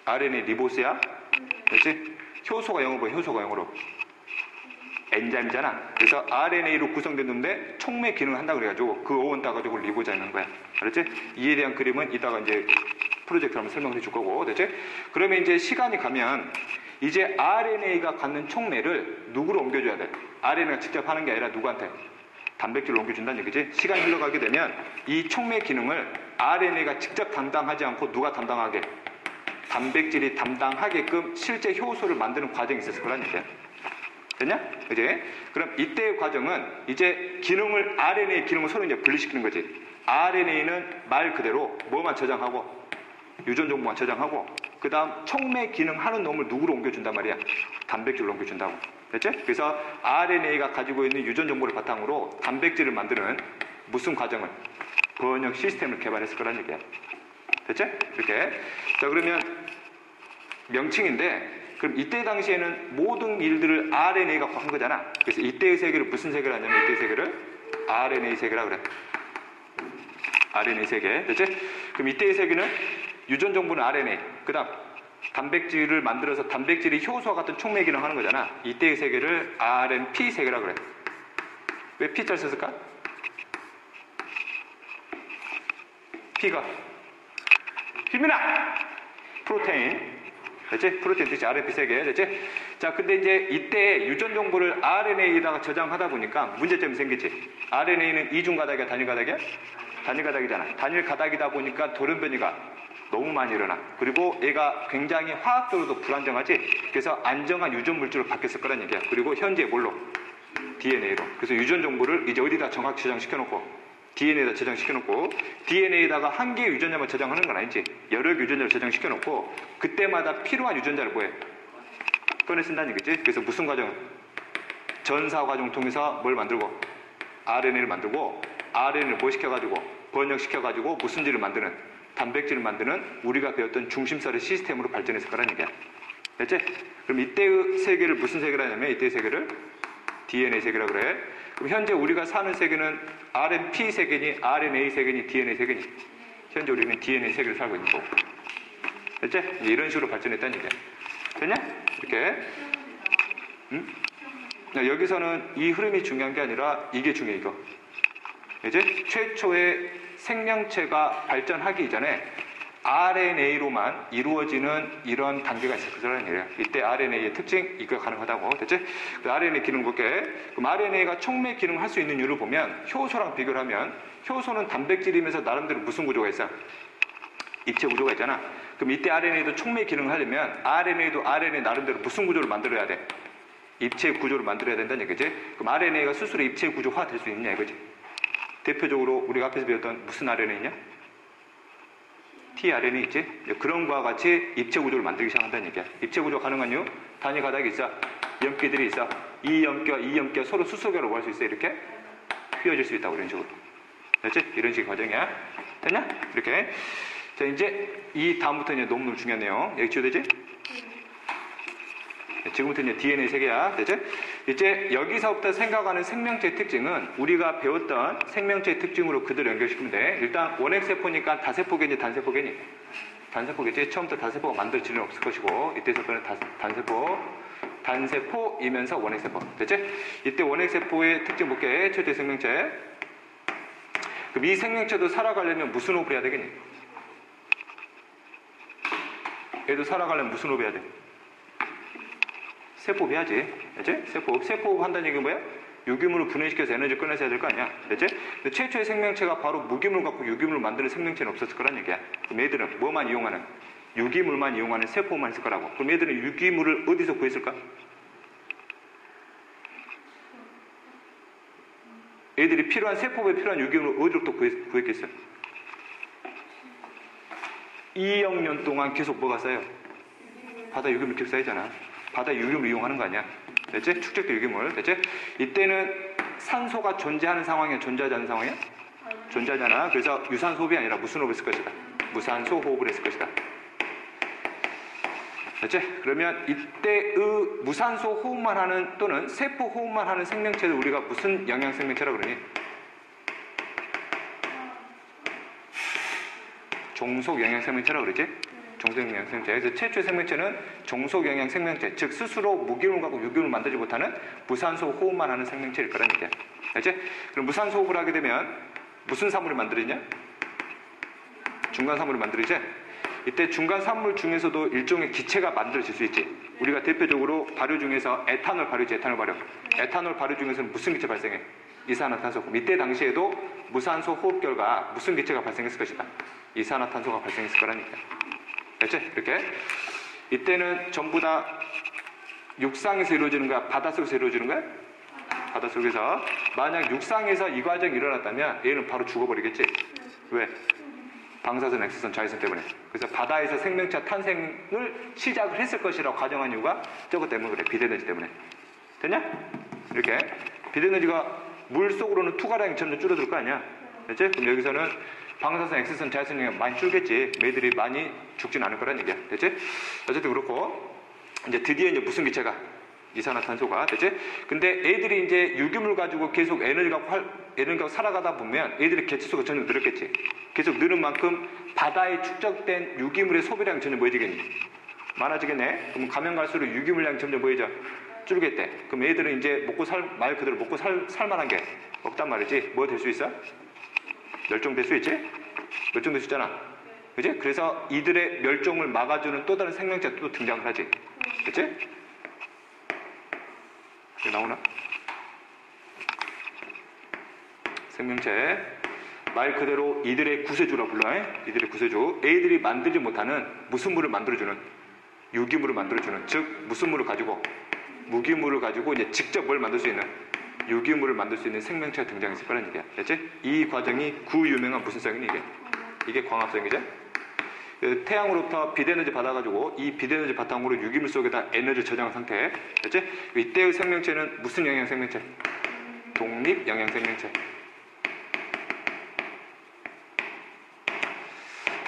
S1: RNA 리보스야. 그렇지? 효소가 영어로 뭐야? 효소가 영어로. 엔자임이잖아. 그래서 RNA로 구성된 놈인데 촉매 기능을 한다고 그래가지고 그 어원 따가지고 리보자임인 거야. 알았지? 이에 대한 그림은 이따가 이제 프로젝트 하면 설명해 줄 거고. 됐지? 그러면 이제 시간이 가면 이제 RNA가 갖는 촉매를 누구로 옮겨줘야 돼? RNA가 직접 하는 게 아니라 누구한테? 단백질로 옮겨준다는 얘기지? 시간이 흘러가게 되면 이 촉매 기능을 RNA가 직접 담당하지 않고 누가 담당하게? 단백질이 담당하게끔 실제 효소를 만드는 과정이 있었을 거란 얘기야. 됐냐? 그지? 그럼 이때의 과정은 이제 기능을, RNA 기능을 서로 이제 분리시키는 거지. RNA는 말 그대로 뭐만 저장하고, 유전 정보만 저장하고, 그 다음 촉매 기능 하는 놈을 누구로 옮겨준단 말이야? 단백질로 옮겨준다고. 됐지? 그래서 RNA가 가지고 있는 유전 정보를 바탕으로 단백질을 만드는 무슨 과정을? 번역 시스템을 개발했을 거란 얘기야. 됐지? 이렇게. 자, 그러면 명칭인데, 그럼 이때 당시에는 모든 일들을 RNA가 한 거잖아. 그래서 이때의 세계를 무슨 세계를 하냐면 이때의 세계를 RNA 세계라 그래. RNA 세계. 됐지? 그럼 이때의 세계는 유전 정보는 RNA. 그 다음 단백질을 만들어서 단백질이 효소와 같은 촉매 기능 하는 거잖아. 이때의 세계를 RNP 세계라 그래. 왜 P자를 썼을까? P가 필민아! 프로테인. 됐지? 프로테인 뜻이 RNP 세계. 됐지? 자, 근데 이제 이때 유전 정보를 RNA에다가 저장하다 보니까 문제점이 생기지. RNA는 이중 가닥이야, 단일 가닥이야? 단일 가닥이잖아. 단일 가닥이다 보니까 돌연변이가 너무 많이 일어나. 그리고 얘가 굉장히 화학적으로도 불안정하지. 그래서 안정한 유전 물질로 바뀌었을 거란 얘기야. 그리고 현재 뭘로? DNA로. 그래서 유전 정보를 이제 어디다 정확히 저장시켜놓고 DNA에다 저장시켜놓고 DNA에다가 한 개의 유전자만 저장하는 건 아니지. 여러 개 유전자를 저장시켜놓고 그때마다 필요한 유전자를 뭐해? 꺼내 쓴다는 얘기지. 그래서 무슨 과정? 전사 과정 통해서 뭘 만들고? RNA를 만들고 RNA를 뭐 시켜가지고? 번역시켜가지고 무슨 질을 만드는? 단백질을 만드는 우리가 배웠던 중심설의 시스템으로 발전했을 거란 얘기야. 됐지? 그럼 이때의 세계를 무슨 세계라 하냐면 이때의 세계를 DNA 세계라 그래. 그럼 현재 우리가 사는 세계는 RNP 세계니 RNA 세계니 DNA 세계니? 현재 우리는 DNA 세계를 살고 있는 거고. 됐지? 이런 식으로 발전했다는 얘기야. 됐냐? 이렇게. 응? 여기서는 이 흐름이 중요한 게 아니라 이게 중요해, 이거. 이제 최초의 생명체가 발전하기 이전에 RNA로만 이루어지는 이런 단계가 있을 거라는 얘기예요. 이때 RNA의 특징, 이거 가능하다고. 됐지? 그 RNA 기능 볼게. 그럼 RNA가 촉매 기능을 할 수 있는 이유를 보면 효소랑 비교를 하면 효소는 단백질이면서 나름대로 무슨 구조가 있어? 입체 구조가 있잖아. 그럼 이때 RNA도 촉매 기능을 하려면 RNA도 RNA 나름대로 무슨 구조를 만들어야 돼? 입체 구조를 만들어야 된다는 얘기지. 그럼 RNA가 스스로 입체 구조화 될 수 있냐 이거지. 대표적으로 우리가 앞에서 배웠던 무슨 RNA냐? tRNA 있지? 그런 거와 같이 입체 구조를 만들기 시작한다는 얘기야. 입체 구조 가능한 이유? 단위 가닥이 있어. 염기들이 있어. 이 염기가 서로 수소결을 뭐 할 수 있어? 이렇게 휘어질 수 있다고 이런 식으로. 됐지? 이런 식의 과정이야. 됐냐? 이렇게. 자, 이제 이 다음부터 이제 너무 중요한 내용. 여기 지워되지? 지금부터 이제 DNA 세계야. 됐지? 이제 여기서부터 생각하는 생명체의 특징은 우리가 배웠던 생명체의 특징으로 그대로 연결시키면 돼. 일단 원핵세포니까 다세포겠니? 단세포겠니? 단세포겠지? 처음부터 다세포가 만들어질 일은 없을 것이고 이때서부터는 단세포이면서 원핵세포. 됐지? 이때 원핵세포의 특징 볼게. 최초의 생명체. 그럼 이 생명체도 살아가려면 무슨 호흡을 해야 되겠니? 얘도 살아가려면 무슨 호흡 해야 돼? 세포흡 해야지. 됐지? 세포흡 한다는 얘기는 뭐야? 유기물을 분해시켜서 에너지 꺼내서 해야 될 거 아니야. 됐지? 근데 최초의 생명체가 바로 무기물 갖고 유기물을 만드는 생명체는 없었을 거란 얘기야. 그럼 얘들은 뭐만 이용하는? 유기물만 이용하는 세포만 했을 거라고. 그럼 얘들은 유기물을 어디서 구했을까? 얘들이 필요한 세포에 필요한 유기물을 어디로부터 구했겠어요? 2억 년 동안 계속 뭐가 쌓여? 바다 유기물 계속 쌓이잖아. 바다 유기물을 이용하는 거 아니야. 됐지? 축적된 유기물. 됐지? 이때는 산소가 존재하는 상황이야? 존재하지 않는 상황이야? 존재하잖아. 그래서 유산소 호흡이 아니라 무슨 호흡을 했을 것이다? 무산소 호흡을 했을 것이다. 됐지? 그러면 이때의 무산소 호흡만 하는 또는 세포 호흡만 하는 생명체를 우리가 무슨 영양 생명체라고 그러니? 종속 영양 생명체라고 그러지? 종속영양 생명체. 그래서 최초의 생명체는 종속영양 생명체, 즉 스스로 무기물 갖고 유기물을 만들지 못하는 무산소 호흡만 하는 생명체일 거란 얘기야. 알지? 그럼 무산소 호흡을 하게 되면 무슨 산물을 만들었냐? 중간 산물을 만들지? 이때 중간 산물 중에서도 일종의 기체가 만들어질 수 있지. 우리가 대표적으로 발효 중에서 에탄올 발효지, 에탄올 발효. 에탄올 발효 중에서는 무슨 기체 발생해? 이산화탄소. 이때 당시에도 무산소 호흡 결과 무슨 기체가 발생했을 것이다. 이산화탄소가 발생했을 거라니까. 됐지? 이렇게. 이때는 전부 다 육상에서 이루어지는 거야? 바닷속에서 이루어지는 거야? 바닷속에서. 만약 육상에서 이 과정이 일어났다면 얘는 바로 죽어버리겠지? 왜? 방사선, X선, 자외선 때문에. 그래서 바다에서 생명체 탄생을 시작을 했을 것이라고 가정한 이유가 저것 때문에 그래. 비대에너지 때문에. 됐냐? 이렇게. 비대에너지가 물 속으로는 투과량이 점점 줄어들 거 아니야? 됐지? 그럼 여기서는 방사선, X선, 자외선이 많이 줄겠지. 매들이 많이 죽진 않을 거란 얘기야. 됐지? 어쨌든 그렇고, 이제 드디어 이제 무슨 기체가? 이산화탄소가. 됐지? 근데 애들이 이제 유기물 가지고 계속 에너지 갖고 살아가다 보면 애들의 개체수가 점점 늘었겠지. 계속 늘은 만큼 바다에 축적된 유기물의 소비량이 점점 뭐해지겠니? 많아지겠네? 그럼 가면 갈수록 유기물량이 점점 뭐해져? 줄겠대. 그럼 애들은 이제 말 그대로 먹고 살만한 게 없단 말이지. 뭐 될 수 있어? 멸종될 수 있지? 멸종될 수 있잖아. 그지? 그래서 이들의 멸종을 막아주는 또 다른 생명체가 또 등장을 하지. 그치? 이게 나오나? 생명체. 말 그대로 이들의 구세주라고 불러요. 이들의 구세주. 애들이 만들지 못하는 무슨 물을 만들어주는, 유기물을 만들어주는, 즉 무슨 물을 가지고, 무기물을 가지고 이제 직접 뭘 만들 수 있는, 유기물을 만들 수 있는 생명체가 등장했을 거란 얘기야. 됐지? 이 과정이 구유명한 무슨 성이니 이게? 이게 광합성이죠? 태양으로부터 빛에너지 받아가지고 이 빛에너지 바탕으로 유기물 속에다 에너지 저장한 상태. 됐지? 이때의 생명체는 무슨 영양 생명체? 독립 영양 생명체.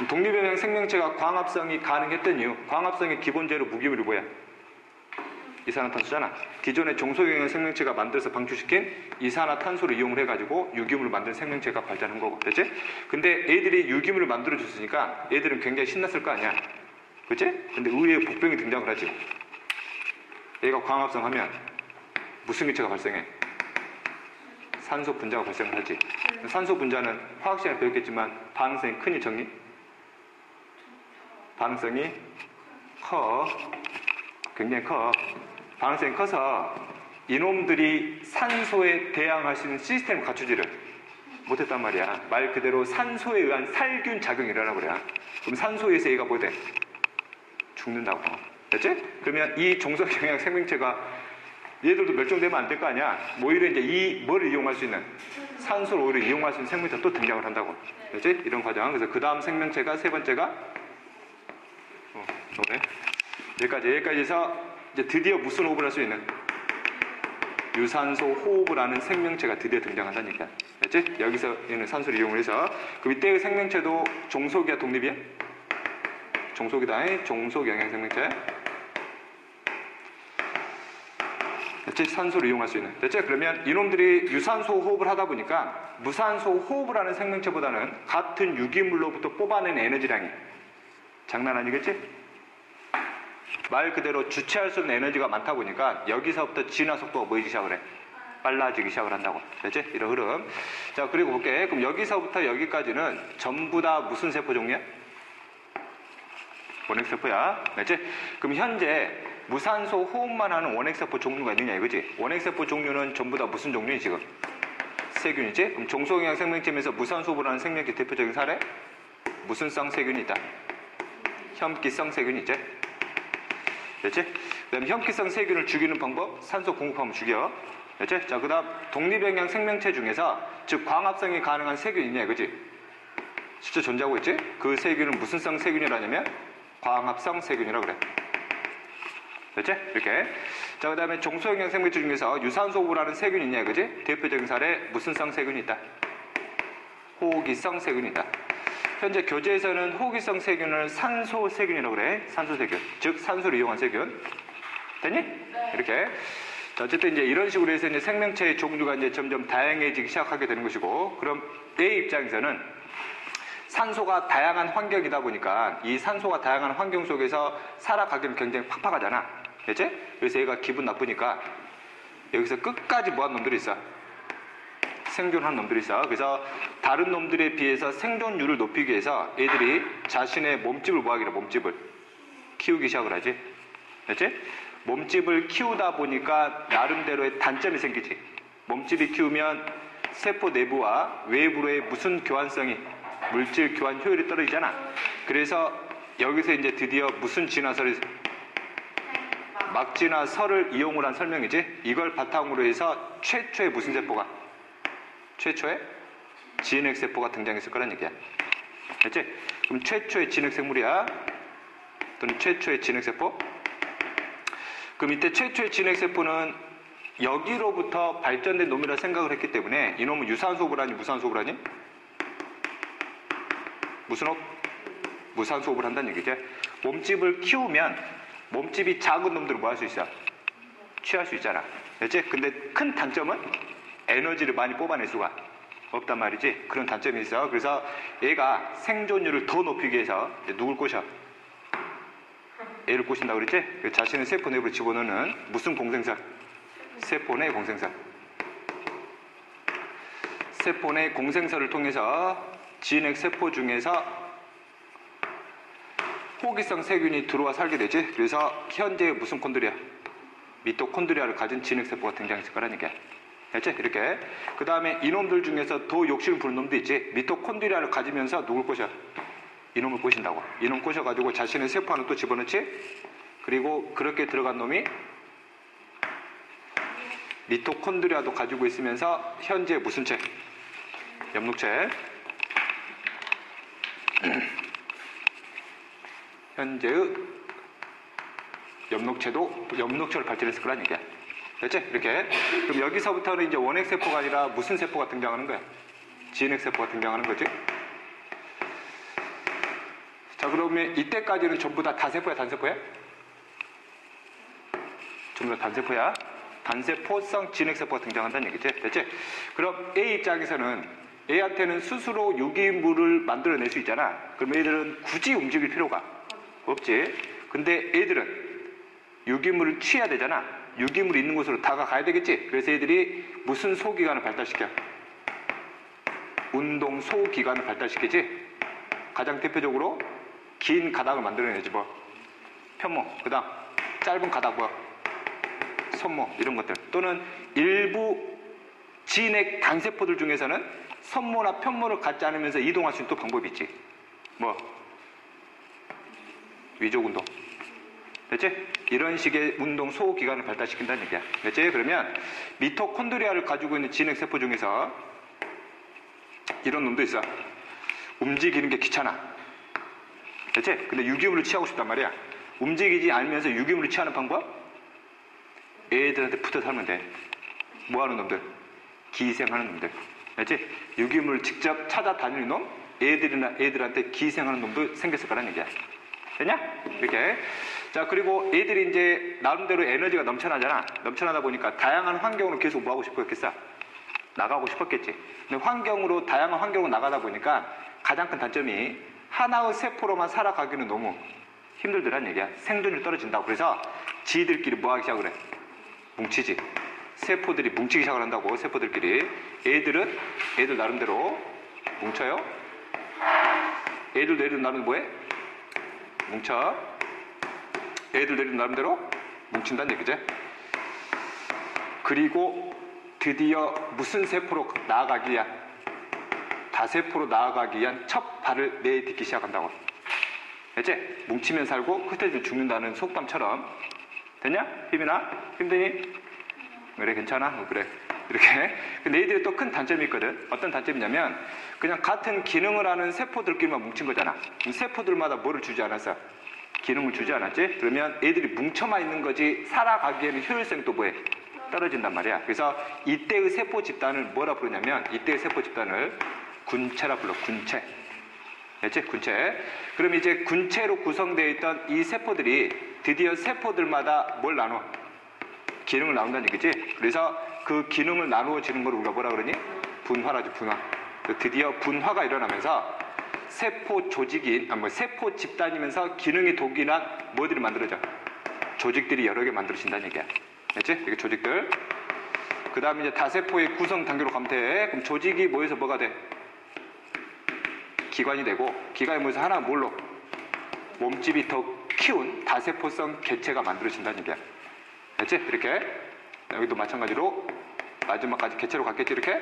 S1: 독립 영양 생명체가 광합성이 가능했던 이유. 광합성의 기본재료 무기물이 뭐야? 이산화탄소잖아. 기존의 종속영양 생명체가 만들어서 방출시킨 이산화탄소를 이용을 해가지고 유기물을 만드는 생명체가 발전한 거고. 됐지? 근데 애들이 유기물을 만들어줬으니까 애들은 굉장히 신났을 거 아니야. 그치? 근데 의외의 복병이 등장을 하지. 얘가 광합성 하면 무슨 기체가 발생해? 산소 분자가 발생을 하지. 산소 분자는 화학 시간에 배웠겠지만 반응성이 크니 적니? 반응성이 커. 굉장히 커. 반응성이 커서 이놈들이 산소에 대항할 수 있는 시스템을 갖추지를 못했단 말이야. 말 그대로 산소에 의한 살균 작용이 일어나고 그래. 그럼 산소에서 얘가 뭐 돼? 죽는다고. 됐지? 그러면 이 종속영양 생명체가 얘들도 멸종되면 안 될 거 아니야. 오히려 이제 뭐를 이용할 수 있는, 산소를 오히려 이용할 수 있는 생명체가 또 등장을 한다고. 됐지? 이런 과정. 그래서 그 다음 생명체가 세 번째가 그래. 여기까지 해서 이제 드디어 무슨 호흡을 할 수 있는? 유산소 호흡을 하는 생명체가 드디어 등장한다는 얘기야. 됐지? 여기서 얘는 산소를 이용을 해서. 그럼 이때의 생명체도 종속이야, 독립이야? 종속이다. 종속영양 생명체. 됐지? 산소를 이용할 수 있는. 됐지? 그러면 이놈들이 유산소 호흡을 하다 보니까 무산소 호흡을 하는 생명체보다는 같은 유기물로부터 뽑아낸 에너지량이 장난 아니겠지? 말 그대로 주체할 수 없는 에너지가 많다 보니까 여기서부터 진화 속도가 뭐이기 시작을 해? 빨라지기 시작을 한다고. 됐지? 이런 흐름. 자, 그리고 볼게. 그럼 여기서부터 여기까지는 전부 다 무슨 세포 종류야? 원핵세포야. 됐지? 그럼 현재 무산소 호흡만 하는 원핵세포 종류가 있느냐 이거지? 원핵세포 종류는 전부 다 무슨 종류니 지금? 세균이지? 그럼 종속영양 생명체에서 무산소 호흡을 하는 생명체 대표적인 사례? 무슨 성 세균이 있다? 혐기성 세균이 있지? 됐지? 그 다음에 혐기성 세균을 죽이는 방법? 산소 공급하면 죽여. 됐지? 자, 그 다음 독립영양 생명체 중에서 즉 광합성이 가능한 세균이 있냐 그지? 실제 존재하고 있지? 그 세균은 무슨 성 세균이라냐면 광합성 세균이라고 그래. 됐지? 이렇게. 자, 그 다음에 종속영양 생명체 중에서 유산소 호흡을 하는 세균이 있냐 그지? 대표적인 사례 무슨 성 세균이 있다? 호기성 세균이 있다. 현재 교재에서는 호기성 세균을 산소 세균이라고 그래. 산소 세균. 즉, 산소를 이용한 세균. 됐니? 네. 이렇게. 자, 어쨌든 이제 이런 식으로 해서 이제 생명체의 종류가 이제 점점 다양해지기 시작하게 되는 것이고, 그럼 A 입장에서는 산소가 다양한 환경이다 보니까 이 산소가 다양한 환경 속에서 살아가기는 굉장히 팍팍하잖아. 그치? 그래서 얘가 기분 나쁘니까 여기서 끝까지 뭐한 놈들이 있어? 생존한 놈들이 있어. 그래서 다른 놈들에 비해서 생존율을 높이기 위해서 애들이 자신의 몸집을 뭐하기래? 몸집을 키우기 시작을 하지. 그치? 몸집을 키우다 보니까 나름대로의 단점이 생기지. 몸집이 키우면 세포 내부와 외부로의 무슨 교환성이, 물질 교환 효율이 떨어지잖아. 그래서 여기서 이제 드디어 무슨 진화설이, 막진화설을 이용을 한 설명이지. 이걸 바탕으로 해서 최초의 무슨 세포가, 최초의 진핵세포가 등장했을 거란 얘기야. 됐지? 그럼 최초의 진핵생물이야. 또는 최초의 진핵세포. 그럼 이때 최초의 진핵세포는 여기로부터 발전된 놈이라 생각을 했기 때문에 이놈은 유산소흡을 하니 무산소흡을 하니? 무슨 호흡? 무산소흡을 한다는 얘기죠. 몸집을 키우면 몸집이 작은 놈들은 뭐 할 수 있어? 취할 수 있잖아. 그렇지? 근데 큰 단점은 에너지를 많이 뽑아낼 수가 없단 말이지. 그런 단점이 있어. 그래서 얘가 생존율을 더 높이기 위해서 누굴 꼬셔? 얘를 꼬신다고 그랬지? 자신의 세포 내부로 집어넣는 무슨 공생설? 세포 내 공생설. 세포 내 공생설을 통해서 진핵 세포 중에서 호기성 세균이 들어와 살게 되지. 그래서 현재 무슨 콘드리아? 미토콘드리아를 가진 진핵 세포가 등장했을 거란 얘기야. 됐지? 이렇게. 그 다음에 이놈들 중에서 더 욕심을 부는 놈도 있지. 미토콘드리아를 가지면서 누굴 꼬셔? 이놈을 꼬신다고. 이놈 꼬셔가지고 자신의 세포 안에 또 집어넣지. 그리고 그렇게 들어간 놈이 미토콘드리아도 가지고 있으면서 현재 무슨 체? 엽록체. 현재의 엽록체를 발전했을 거란 얘기야. 됐지? 이렇게. 그럼 여기서부터는 이제 원핵세포가 아니라 무슨 세포가 등장하는 거야? 진핵세포가 등장하는 거지. 자, 그러면 이때까지는 전부 다 단세포야, 단세포야? 전부 다 단세포야. 단세포성 진핵세포가 등장한다는 얘기지. 됐지? 그럼 A 입장에서는 A한테는 스스로 유기물을 만들어낼 수 있잖아. 그럼 애들은 굳이 움직일 필요가 없지. 근데 애들은 유기물을 취해야 되잖아. 유기물이 있는 곳으로 다가가야 되겠지. 그래서 애들이 무슨 소기관을 발달시켜? 운동 소기관을 발달시키지. 가장 대표적으로 긴 가닥을 만들어내지 뭐. 편모, 그 다음 짧은 가닥 뭐. 손모, 이런 것들. 또는 일부 진핵 단세포들 중에서는 손모나 편모를 갖지 않으면서 이동할 수 있는 또 방법이 있지. 뭐 위족운동. 됐지? 이런 식의 운동 소기관을 발달시킨다는 얘기야. 됐지? 그러면 미토콘드리아를 가지고 있는 진핵세포 중에서 이런 놈도 있어. 움직이는 게 귀찮아. 됐지? 근데 유기물을 취하고 싶단 말이야. 움직이지 않으면서 유기물을 취하는 방법? 애들한테 붙어 살면 돼. 뭐 하는 놈들? 기생하는 놈들. 알지? 유기물을 직접 찾아다니는 놈? 애들한테 기생하는 놈도 생겼을 거란 얘기야. 됐냐? 이렇게. 자, 그리고 애들이 이제 나름대로 에너지가 넘쳐나잖아. 넘쳐나다 보니까 다양한 환경으로 계속 뭐 하고 싶었겠어? 나가고 싶었겠지. 근데 다양한 환경으로 나가다 보니까 가장 큰 단점이 하나의 세포로만 살아가기는 너무 힘들더란 얘기야. 생존율이 떨어진다고. 그래서 지들끼리 뭐 하기 시작을 해? 뭉치지. 세포들이 뭉치기 시작을 한다고. 세포들끼리. 애들 나름대로 뭉쳐요. 애들 나름대로 뭐해? 뭉쳐. 애들 나름대로 뭉친다는 얘기죠. 그리고 드디어 무슨 세포로 나아가기 위한, 다세포로 나아가기 위한 첫 발을 내딛기 시작한다고. 됐지? 뭉치면 살고 흩어지면 죽는다는 속담처럼. 됐냐? 힘이나? 힘드니? 그래, 괜찮아? 그래. 이렇게. 근데 얘들이 또 큰 단점이 있거든. 어떤 단점이냐면 그냥 같은 기능을 하는 세포들끼리만 뭉친 거잖아. 세포들마다 뭐를 주지 않았어? 기능을 주지 않았지? 그러면 애들이 뭉쳐만 있는 거지 살아가기에는 효율성이 또 뭐해? 떨어진단 말이야. 그래서 이때의 세포 집단을 뭐라 부르냐면 이때의 세포 집단을 군체라 불러. 군체. 됐지? 군체. 그럼 이제 군체로 구성되어 있던 이 세포들이 드디어 세포들마다 뭘 나눠? 기능을 나눈다는 얘기지. 그래서 그 기능을 나누어지는 걸 우리가 뭐라 그러니? 분화라지, 분화. 드디어 분화가 일어나면서 세포 조직인, 세포 집단이면서 기능이 동일한 뭐들이 만들어져? 조직들이 여러 개 만들어진다는 얘기야. 알지? 이게 조직들. 그 다음에 이제 다세포의 구성 단계로 가면 돼. 그럼 조직이 모여서 뭐가 돼? 기관이 되고, 기관이 모여서 하나 뭘로? 몸집이 더 키운 다세포성 개체가 만들어진다는 얘기야. 알지? 이렇게. 여기도 마찬가지로 마지막까지 개체로 갔겠지, 이렇게.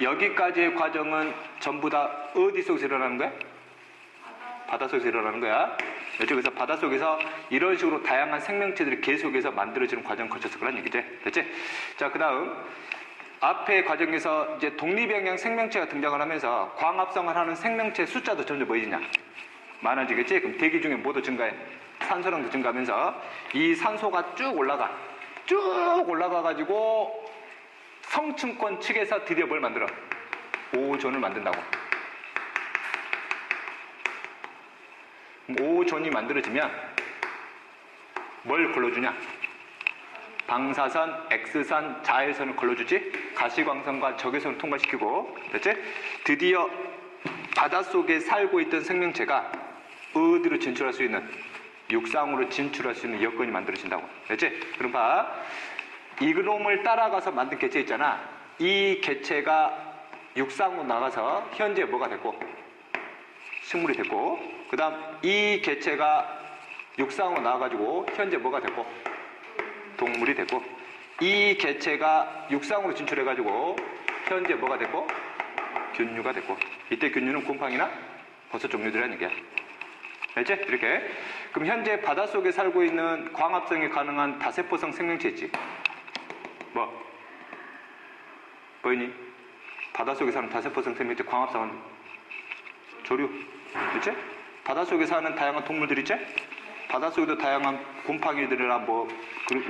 S1: 여기까지의 과정은 전부 다 어디 속에서 일어나는 거야? 바닷속에서 일어나는 거야. 그래서 바닷속에서 이런 식으로 다양한 생명체들이 계속해서 만들어지는 과정을 거쳤을 거란 얘기지. 됐지? 자, 그 다음 앞의 과정에서 이제 독립영양 생명체가 등장을 하면서 광합성을 하는 생명체 숫자도 점점 뭐해지냐? 많아지겠지? 그럼 대기 중에 뭐도 증가해? 산소량도 증가하면서 이 산소가 쭉 올라가가지고 성층권 측에서 드디어 뭘 만들어? 오존을 만든다고. 오존이 만들어지면 뭘 걸러주냐? 방사선, X선, 자외선을 걸러주지. 가시광선과 적외선을 통과시키고, 됐지? 드디어 바닷속에 살고 있던 생명체가 어디로 진출할 수 있는, 육상으로 진출할 수 있는 여건이 만들어진다고. 됐지? 그럼 봐. 이그놈을 따라가서 만든 개체 있잖아. 이 개체가 육상으로 나가서 현재 뭐가 됐고? 식물이 됐고, 그 다음 이 개체가 육상으로 나와가지고 현재 뭐가 됐고? 동물이 됐고, 이 개체가 육상으로 진출해가지고 현재 뭐가 됐고? 균류가 됐고. 이때 균류는 곰팡이나 버섯 종류들이라는 얘기야. 알지? 이렇게. 그럼 현재 바닷속에 살고 있는 광합성이 가능한 다세포성 생명체 있지? 뭐? 보이니? 바닷속에 사는 다세포성 생명체 광합성은 조류. 그치? 바닷속에 사는 다양한 동물들 있지? 바닷속에도 다양한 곰팡이들이나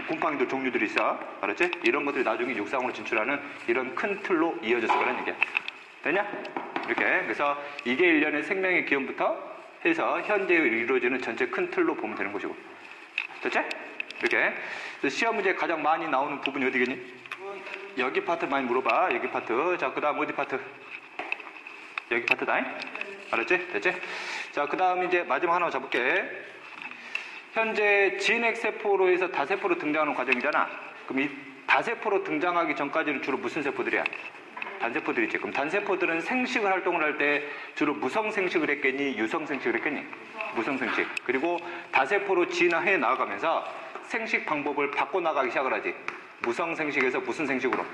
S1: 곰팡이들 종류들이 있어. 알았지? 이런 것들이 나중에 육상으로 진출하는 이런 큰 틀로 이어졌을 거란 얘기야. 되냐? 이렇게. 그래서 이게 일련의 생명의 기원부터 해서 현재 이루어지는 전체 큰 틀로 보면 되는 것이고. 됐지? 이렇게. 그래서 시험 문제에 가장 많이 나오는 부분이 어디겠니? 여기 파트 많이 물어봐. 여기 파트. 자, 그 다음 어디 파트? 여기 파트다. 알았지? 됐지? 자, 그 다음 이제 마지막 하나 잡을게. 현재 진핵세포로 해서 다세포로 등장하는 과정이잖아. 그럼 이 다세포로 등장하기 전까지는 주로 무슨 세포들이야? 단세포들이지. 그럼 단세포들은 생식을 활동을 할 때 주로 무성생식을 했겠니? 유성생식을 했겠니? 무성생식. 그리고 다세포로 진화해 나아가면서 생식 방법을 바꿔나가기 시작을 하지. 무성생식에서 무슨 생식으로?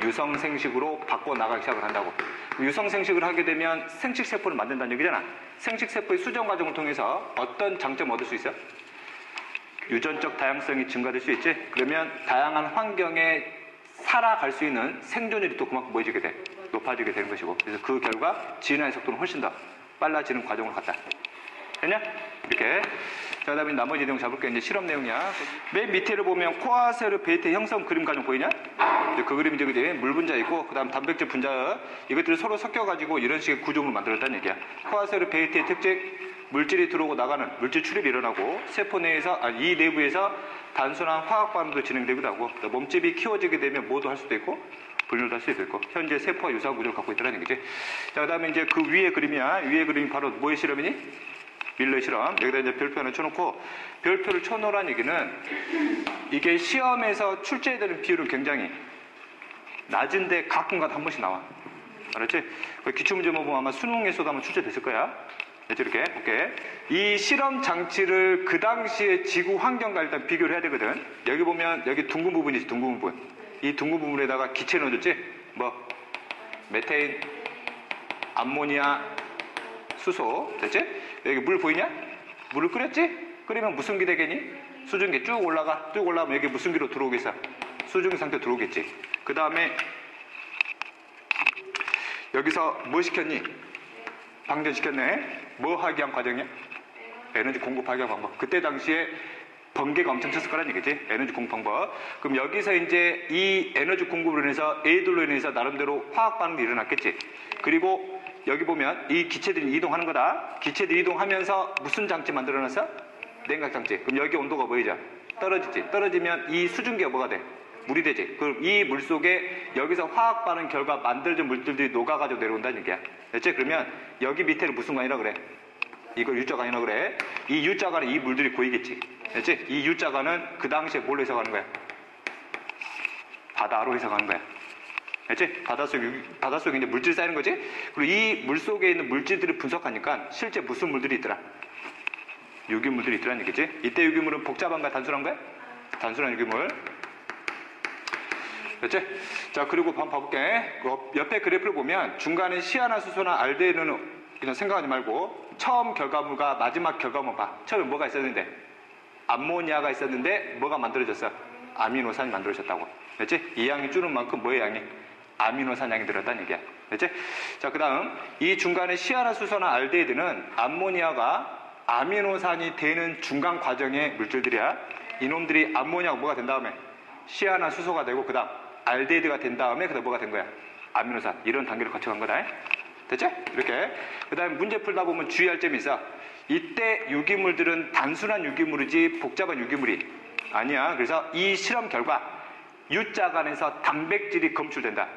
S1: 유성생식으로 바꿔나가기 시작을 한다고. 유성생식을 하게 되면 생식세포를 만든다는 얘기잖아. 생식세포의 수정 과정을 통해서 어떤 장점을 얻을 수 있어? 유전적 다양성이 증가될 수 있지. 그러면 다양한 환경에 살아갈 수 있는 생존율이 또 그만큼 뭐해지게 돼? 높아지게 되는 것이고. 그래서 그 결과 진화의 속도는 훨씬 더 빨라지는 과정으로 갔다. 됐냐? 이렇게. 자, 그 다음에 나머지 내용 잡을게. 이제 실험 내용이야. 맨 밑에를 보면 코아세르 베이트 형성 그림 과정 보이냐? 이제 그 그림이 저기 물 분자 있고, 그 다음 단백질 분자, 이것들이 서로 섞여가지고 이런 식의 구조물을 만들었다는 얘기야. 코아세르 베이트의 특징, 물질이 들어오고 나가는, 물질 출입이 일어나고, 세포 내에서, 이 내부에서 단순한 화학 반응도 진행되기도 하고, 몸집이 키워지게 되면 뭐도 할 수도 있고, 분열도 할 수도 있고, 현재 세포와 유사한 구조를 갖고 있다는 얘기지. 자, 그 다음에 이제 그 위에 그림이야. 위에 그림이 바로 뭐의 실험이니? 밀러의 실험. 여기다 이제 별표 하나 쳐놓고, 별표를 쳐놓으라는 얘기는 이게 시험에서 출제되는 비율은 굉장히 낮은데 가끔가다 한 번씩 나와. 알았지? 기출문제 보면 아마 수능에서도 아마 출제됐을 거야. 이렇게 볼게. 이 실험 장치를 그 당시의 지구 환경과 일단 비교를 해야 되거든. 여기 보면 여기 둥근 부분이지, 둥근 부분. 이 둥근 부분에다가 기체 넣어줬지? 뭐 메테인, 암모니아, 수소. 됐지? 여기 물 보이냐? 물을 끓였지? 끓이면 무슨 기 되겠니? 수증기 쭉 올라가면 여기 무슨 기로 들어오겠어? 수증기 상태 들어오겠지. 그 다음에 여기서 뭐 시켰니? 방전시켰네. 뭐 하기 위한 과정이야? 에너지 공급하기 위한 방법. 그때 당시에 번개가 엄청 쳤을 거란 얘기지. 에너지 공급 방법. 그럼 여기서 이제 이 에너지 공급으로 인해서 애들로 인해서 나름대로 화학 반응이 일어났겠지. 그리고 여기 보면 이 기체들이 이동하는 거다. 기체들이 이동하면서 무슨 장치 만들어놨어? 냉각 장치. 그럼 여기 온도가 뭐이죠? 떨어지지. 떨어지면 이 수증기가 뭐가 돼? 물이 되지. 그럼 이 물 속에 여기서 화학 반응 결과 만들어진 물질들이 녹아가지고 내려온다는 얘기야. 됐지? 그러면 여기 밑에는 무슨 관이라 그래? 이걸 U자관이라 그래. 이 U자관은 이 물들이 고이겠지. 됐지? 이 U자관은 그 당시에 뭘로 해석하는 거야? 바다로 해석하는 거야. 됐지? 바닷속에 이제 물질 쌓이는 거지? 그리고 이 물 속에 있는 물질들을 분석하니까 실제 무슨 물들이 있더라? 유기물들이 있더라는 얘기지? 이때 유기물은 복잡한 거야? 단순한 거야? 단순한 유기물. 됐지? 자, 그리고 한번 봐볼게. 옆에 그래프를 보면 중간에 시아나수소나 알데히드는 그냥 생각하지 말고 처음 결과물과 마지막 결과물 봐. 처음에 뭐가 있었는데? 암모니아가 있었는데 뭐가 만들어졌어? 아미노산이 만들어졌다고. 됐지? 이 양이 줄은 만큼 뭐의 양이? 아미노산 양이 들었다는 얘기야. 됐지? 자, 그 다음 이 중간에 시아나수소나 알데히드는 암모니아가 아미노산이 되는 중간 과정의 물질들이야. 이놈들이 암모니아가 뭐가 된 다음에 시아나수소가 되고 그 다음 알데히드가 된 다음에 그 다음 뭐가 된 거야? 아미노산. 이런 단계를 거쳐간 거다. 됐지? 이렇게. 그 다음에 문제 풀다 보면 주의할 점이 있어. 이때 유기물들은 단순한 유기물이지 복잡한 유기물이 아니야. 그래서 이 실험 결과 U자관에서 단백질이 검출된다.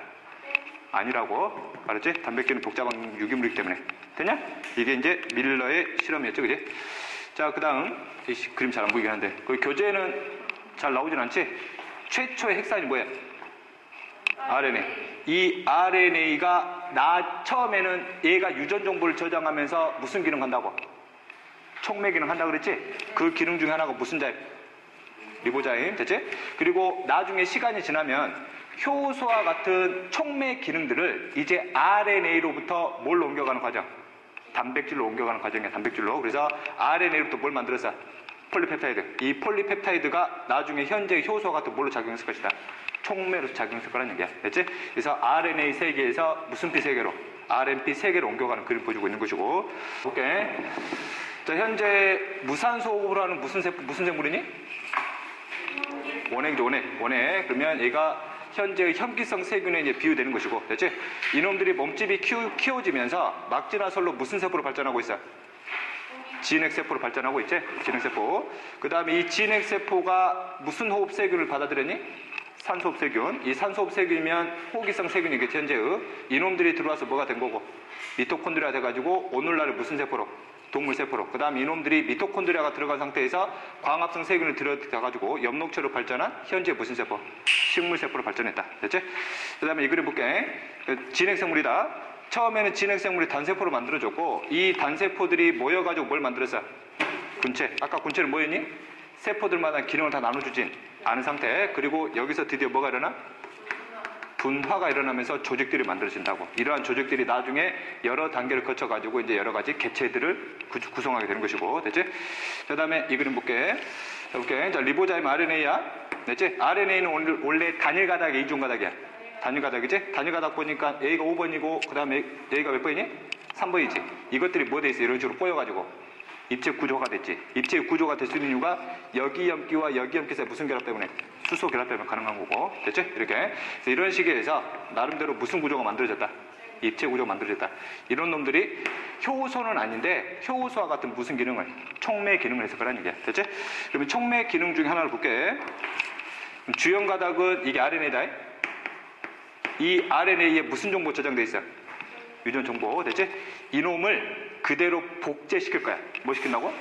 S1: 아니라고. 알았지? 단백질은 복잡한 유기물이기 때문에. 됐냐? 이게 이제 밀러의 실험이었죠. 그지? 자, 그 다음 그림 잘 안 보이긴 한데 거기 교재는 잘 나오진 않지? 최초의 핵산이 뭐야? RNA. 이 RNA가 처음에는 얘가 유전 정보를 저장하면서 무슨 기능 한다고? 촉매 기능 한다고 그랬지? 그 기능 중에 하나가 무슨 자임? 리보자임. 됐지? 그리고 나중에 시간이 지나면 효소와 같은 촉매 기능들을 이제 RNA로부터 뭘로 옮겨가는 과정? 단백질로 옮겨가는 과정이야. 단백질로. 그래서 RNA로부터 뭘 만들었어? 폴리펩타이드. 이 폴리펩타이드가 나중에 현재 효소 같은 뭘로 작용했을 것이다? 촉매로서 작용했을 거라는 얘기야. 됐지? 그래서 RNA 세계에서 무슨 피 세계로? RNP 세계로 옮겨가는 그림 보여주고 있는 것이고. 오케이. 자, 현재 무산소 호흡을 하는 무슨 생물이니? 원액이죠. 원액. 그러면 얘가 현재 현기성 세균에 이제 비유되는 것이고. 됐지? 이놈들이 몸집이 키워지면서 막지나설로 무슨 세포로 발전하고 있어? 진핵세포로 발전하고 있지? 진핵세포. 그 다음에 이 진핵세포가 무슨 호흡세균을 받아들였니? 산소호흡세균. 이 산소호흡세균이면 호기성 세균이겠지, 현재의. 이놈들이 들어와서 뭐가 된 거고? 미토콘드리아 돼가지고 오늘날의 무슨 세포로? 동물세포로. 그 다음 이놈들이 미토콘드리아가 들어간 상태에서 광합성 세균을 들어가가지고 엽록체로 발전한 현재 무슨 세포? 식물세포로 발전했다. 됐지? 그 다음에 이 그림 볼게. 진핵생물이다. 처음에는 진핵생물이 단세포로 만들어졌고 이 단세포들이 모여가지고 뭘 만들었어? 군체. 아까 군체는 뭐였니? 세포들마다 기능을 다 나눠주진 않은 상태. 그리고 여기서 드디어 뭐가 일어나? 분화가 일어나면서 조직들이 만들어진다고. 이러한 조직들이 나중에 여러 단계를 거쳐가지고 이제 여러 가지 개체들을 구성하게 되는 것이고. 됐지? 그 다음에 이 그림 볼게. 자, 리보자임 RNA야. 됐지? RNA는 원래 단일 가닥의 이중 가닥이야. 단일 가닥이지? 단일 가닥 보니까 A가 5번이고, 그 다음에 A가 몇 번이니? 3번이지. 이것들이 뭐 돼 있어? 이런 식으로 꼬여가지고. 입체 구조가 됐지. 입체 구조가 될 수 있는 이유가 여기 염기와 여기 염기 사이 무슨 결합 때문에? 수소 결합 때문에 가능한 거고. 됐지? 이렇게. 그래서 이런 식에서 나름대로 무슨 구조가 만들어졌다? 입체 구조가 만들어졌다. 이런 놈들이 효소는 아닌데 효소와 같은 무슨 기능을? 촉매 기능을 했을 거라는 얘기야. 됐지? 그러면 촉매 기능 중에 하나를 볼게. 주연 가닥은 이게 RNA다. 이 RNA에 무슨 정보 저장돼 있어? 유전 정보. 됐지? 이놈을 그대로 복제시킬 거야. 뭐 시킨다고?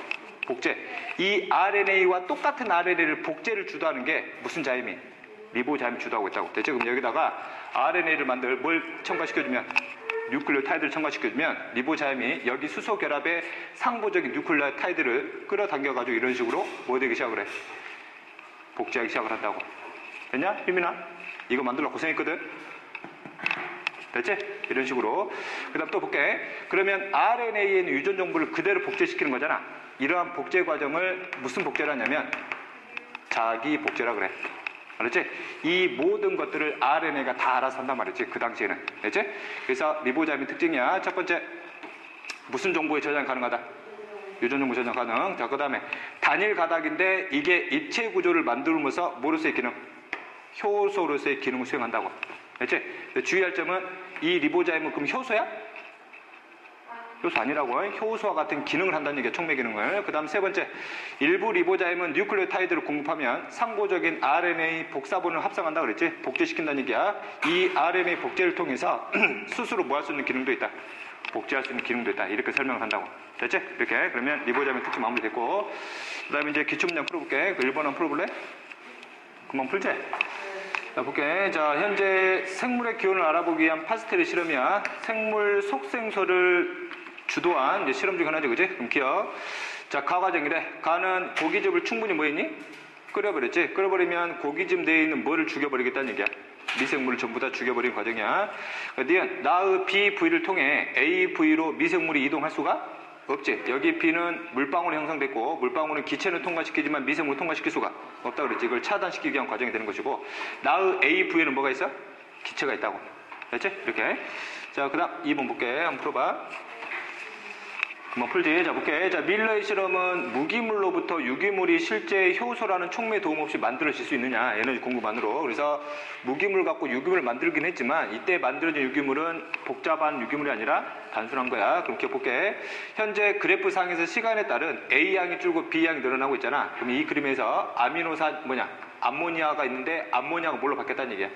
S1: 복제. 이 RNA와 똑같은 RNA를 복제를 주도하는 게 무슨 자임이? 리보자임이 주도하고 있다고. 됐죠? 그럼 여기다가 RNA를 만들 뭘 첨가시켜주면? 뉴클레오타이드를 첨가시켜주면 리보자임이 여기 수소 결합의 상부적인 뉴클레오타이드를 끌어당겨가지고 이런 식으로 뭐 되기 시작을 해? 복제하기 시작을 한다고. 됐냐? 희민아? 이거 만들려고 고생했거든? 됐지? 이런 식으로. 그 다음 또 볼게. 그러면 RNA에 있는 유전 정보를 그대로 복제시키는 거잖아. 이러한 복제 과정을 무슨 복제를 하냐면 자기 복제라 그래. 알았지? 이 모든 것들을 RNA가 다 알아서 한단 말이지. 그 당시에는. 됐지? 그래서 리보자임의 특징이야. 첫 번째, 무슨 정보에 저장 가능하다? 유전 정보 저장 가능. 자, 그 다음에 단일 가닥인데 이게 입체 구조를 만들면서 뭐로서의 기능? 효소로서의 기능을 수행한다고. 됐지? 주의할 점은 이 리보자임은 그럼 효소야? 효소 아니라고. 효소와 같은 기능을 한다는 얘기야, 촉매 기능을. 그 다음 세 번째, 일부 리보자임은 뉴클레오타이드를 공급하면 상보적인 RNA 복사본을 합성한다 그랬지? 복제시킨다는 얘기야. 이 RNA 복제를 통해서 스스로 뭐 할 수 있는 기능도 있다. 복제할 수 있는 기능도 있다. 이렇게 설명을 한다고. 됐지? 이렇게. 그러면 리보자임의 특징 마무리됐고, 그 다음에 이제 기출문장 풀어볼게. 그 1번 한번 풀어볼래? 금방 풀지? 자, 볼게. 자, 현재 생물의 기원을 알아보기 위한 파스텔의 실험이야. 생물 속생소를 주도한 이제 실험 중 하나지, 그지? 그럼 기억. 자, 가 과정이래. 가는 고기즙을 충분히 뭐 했니? 끓여버렸지? 끓여버리면 고기즙 내에 있는 뭐를 죽여버리겠다는 얘기야. 미생물을 전부 다 죽여버리는 과정이야. 니은 나의 B 부위를 통해 A 부위로 미생물이 이동할 수가 없지. 여기 B는 물방울이 형성됐고, 물방울은 기체는 통과시키지만 미생물을 통과시킬 수가 없다 그랬지. 이걸 차단시키기 위한 과정이 되는 것이고, 나의 A 부위에는 뭐가 있어? 기체가 있다고. 됐지? 이렇게. 자, 그 다음 2번 볼게. 한번 풀어봐. 금방 풀지. 자, 볼게. 자, 밀러의 실험은 무기물로부터 유기물이 실제 효소라는 촉매 도움 없이 만들어질 수 있느냐. 에너지 공급만으로. 그래서 무기물 갖고 유기물을 만들긴 했지만 이때 만들어진 유기물은 복잡한 유기물이 아니라 단순한 거야. 그럼 기억볼게. 현재 그래프 상에서 시간에 따른 A양이 줄고 B양이 늘어나고 있잖아. 그럼 이 그림에서 아미노산 암모니아가 있는데 암모니아가 뭘로 바뀌었다는 얘기야?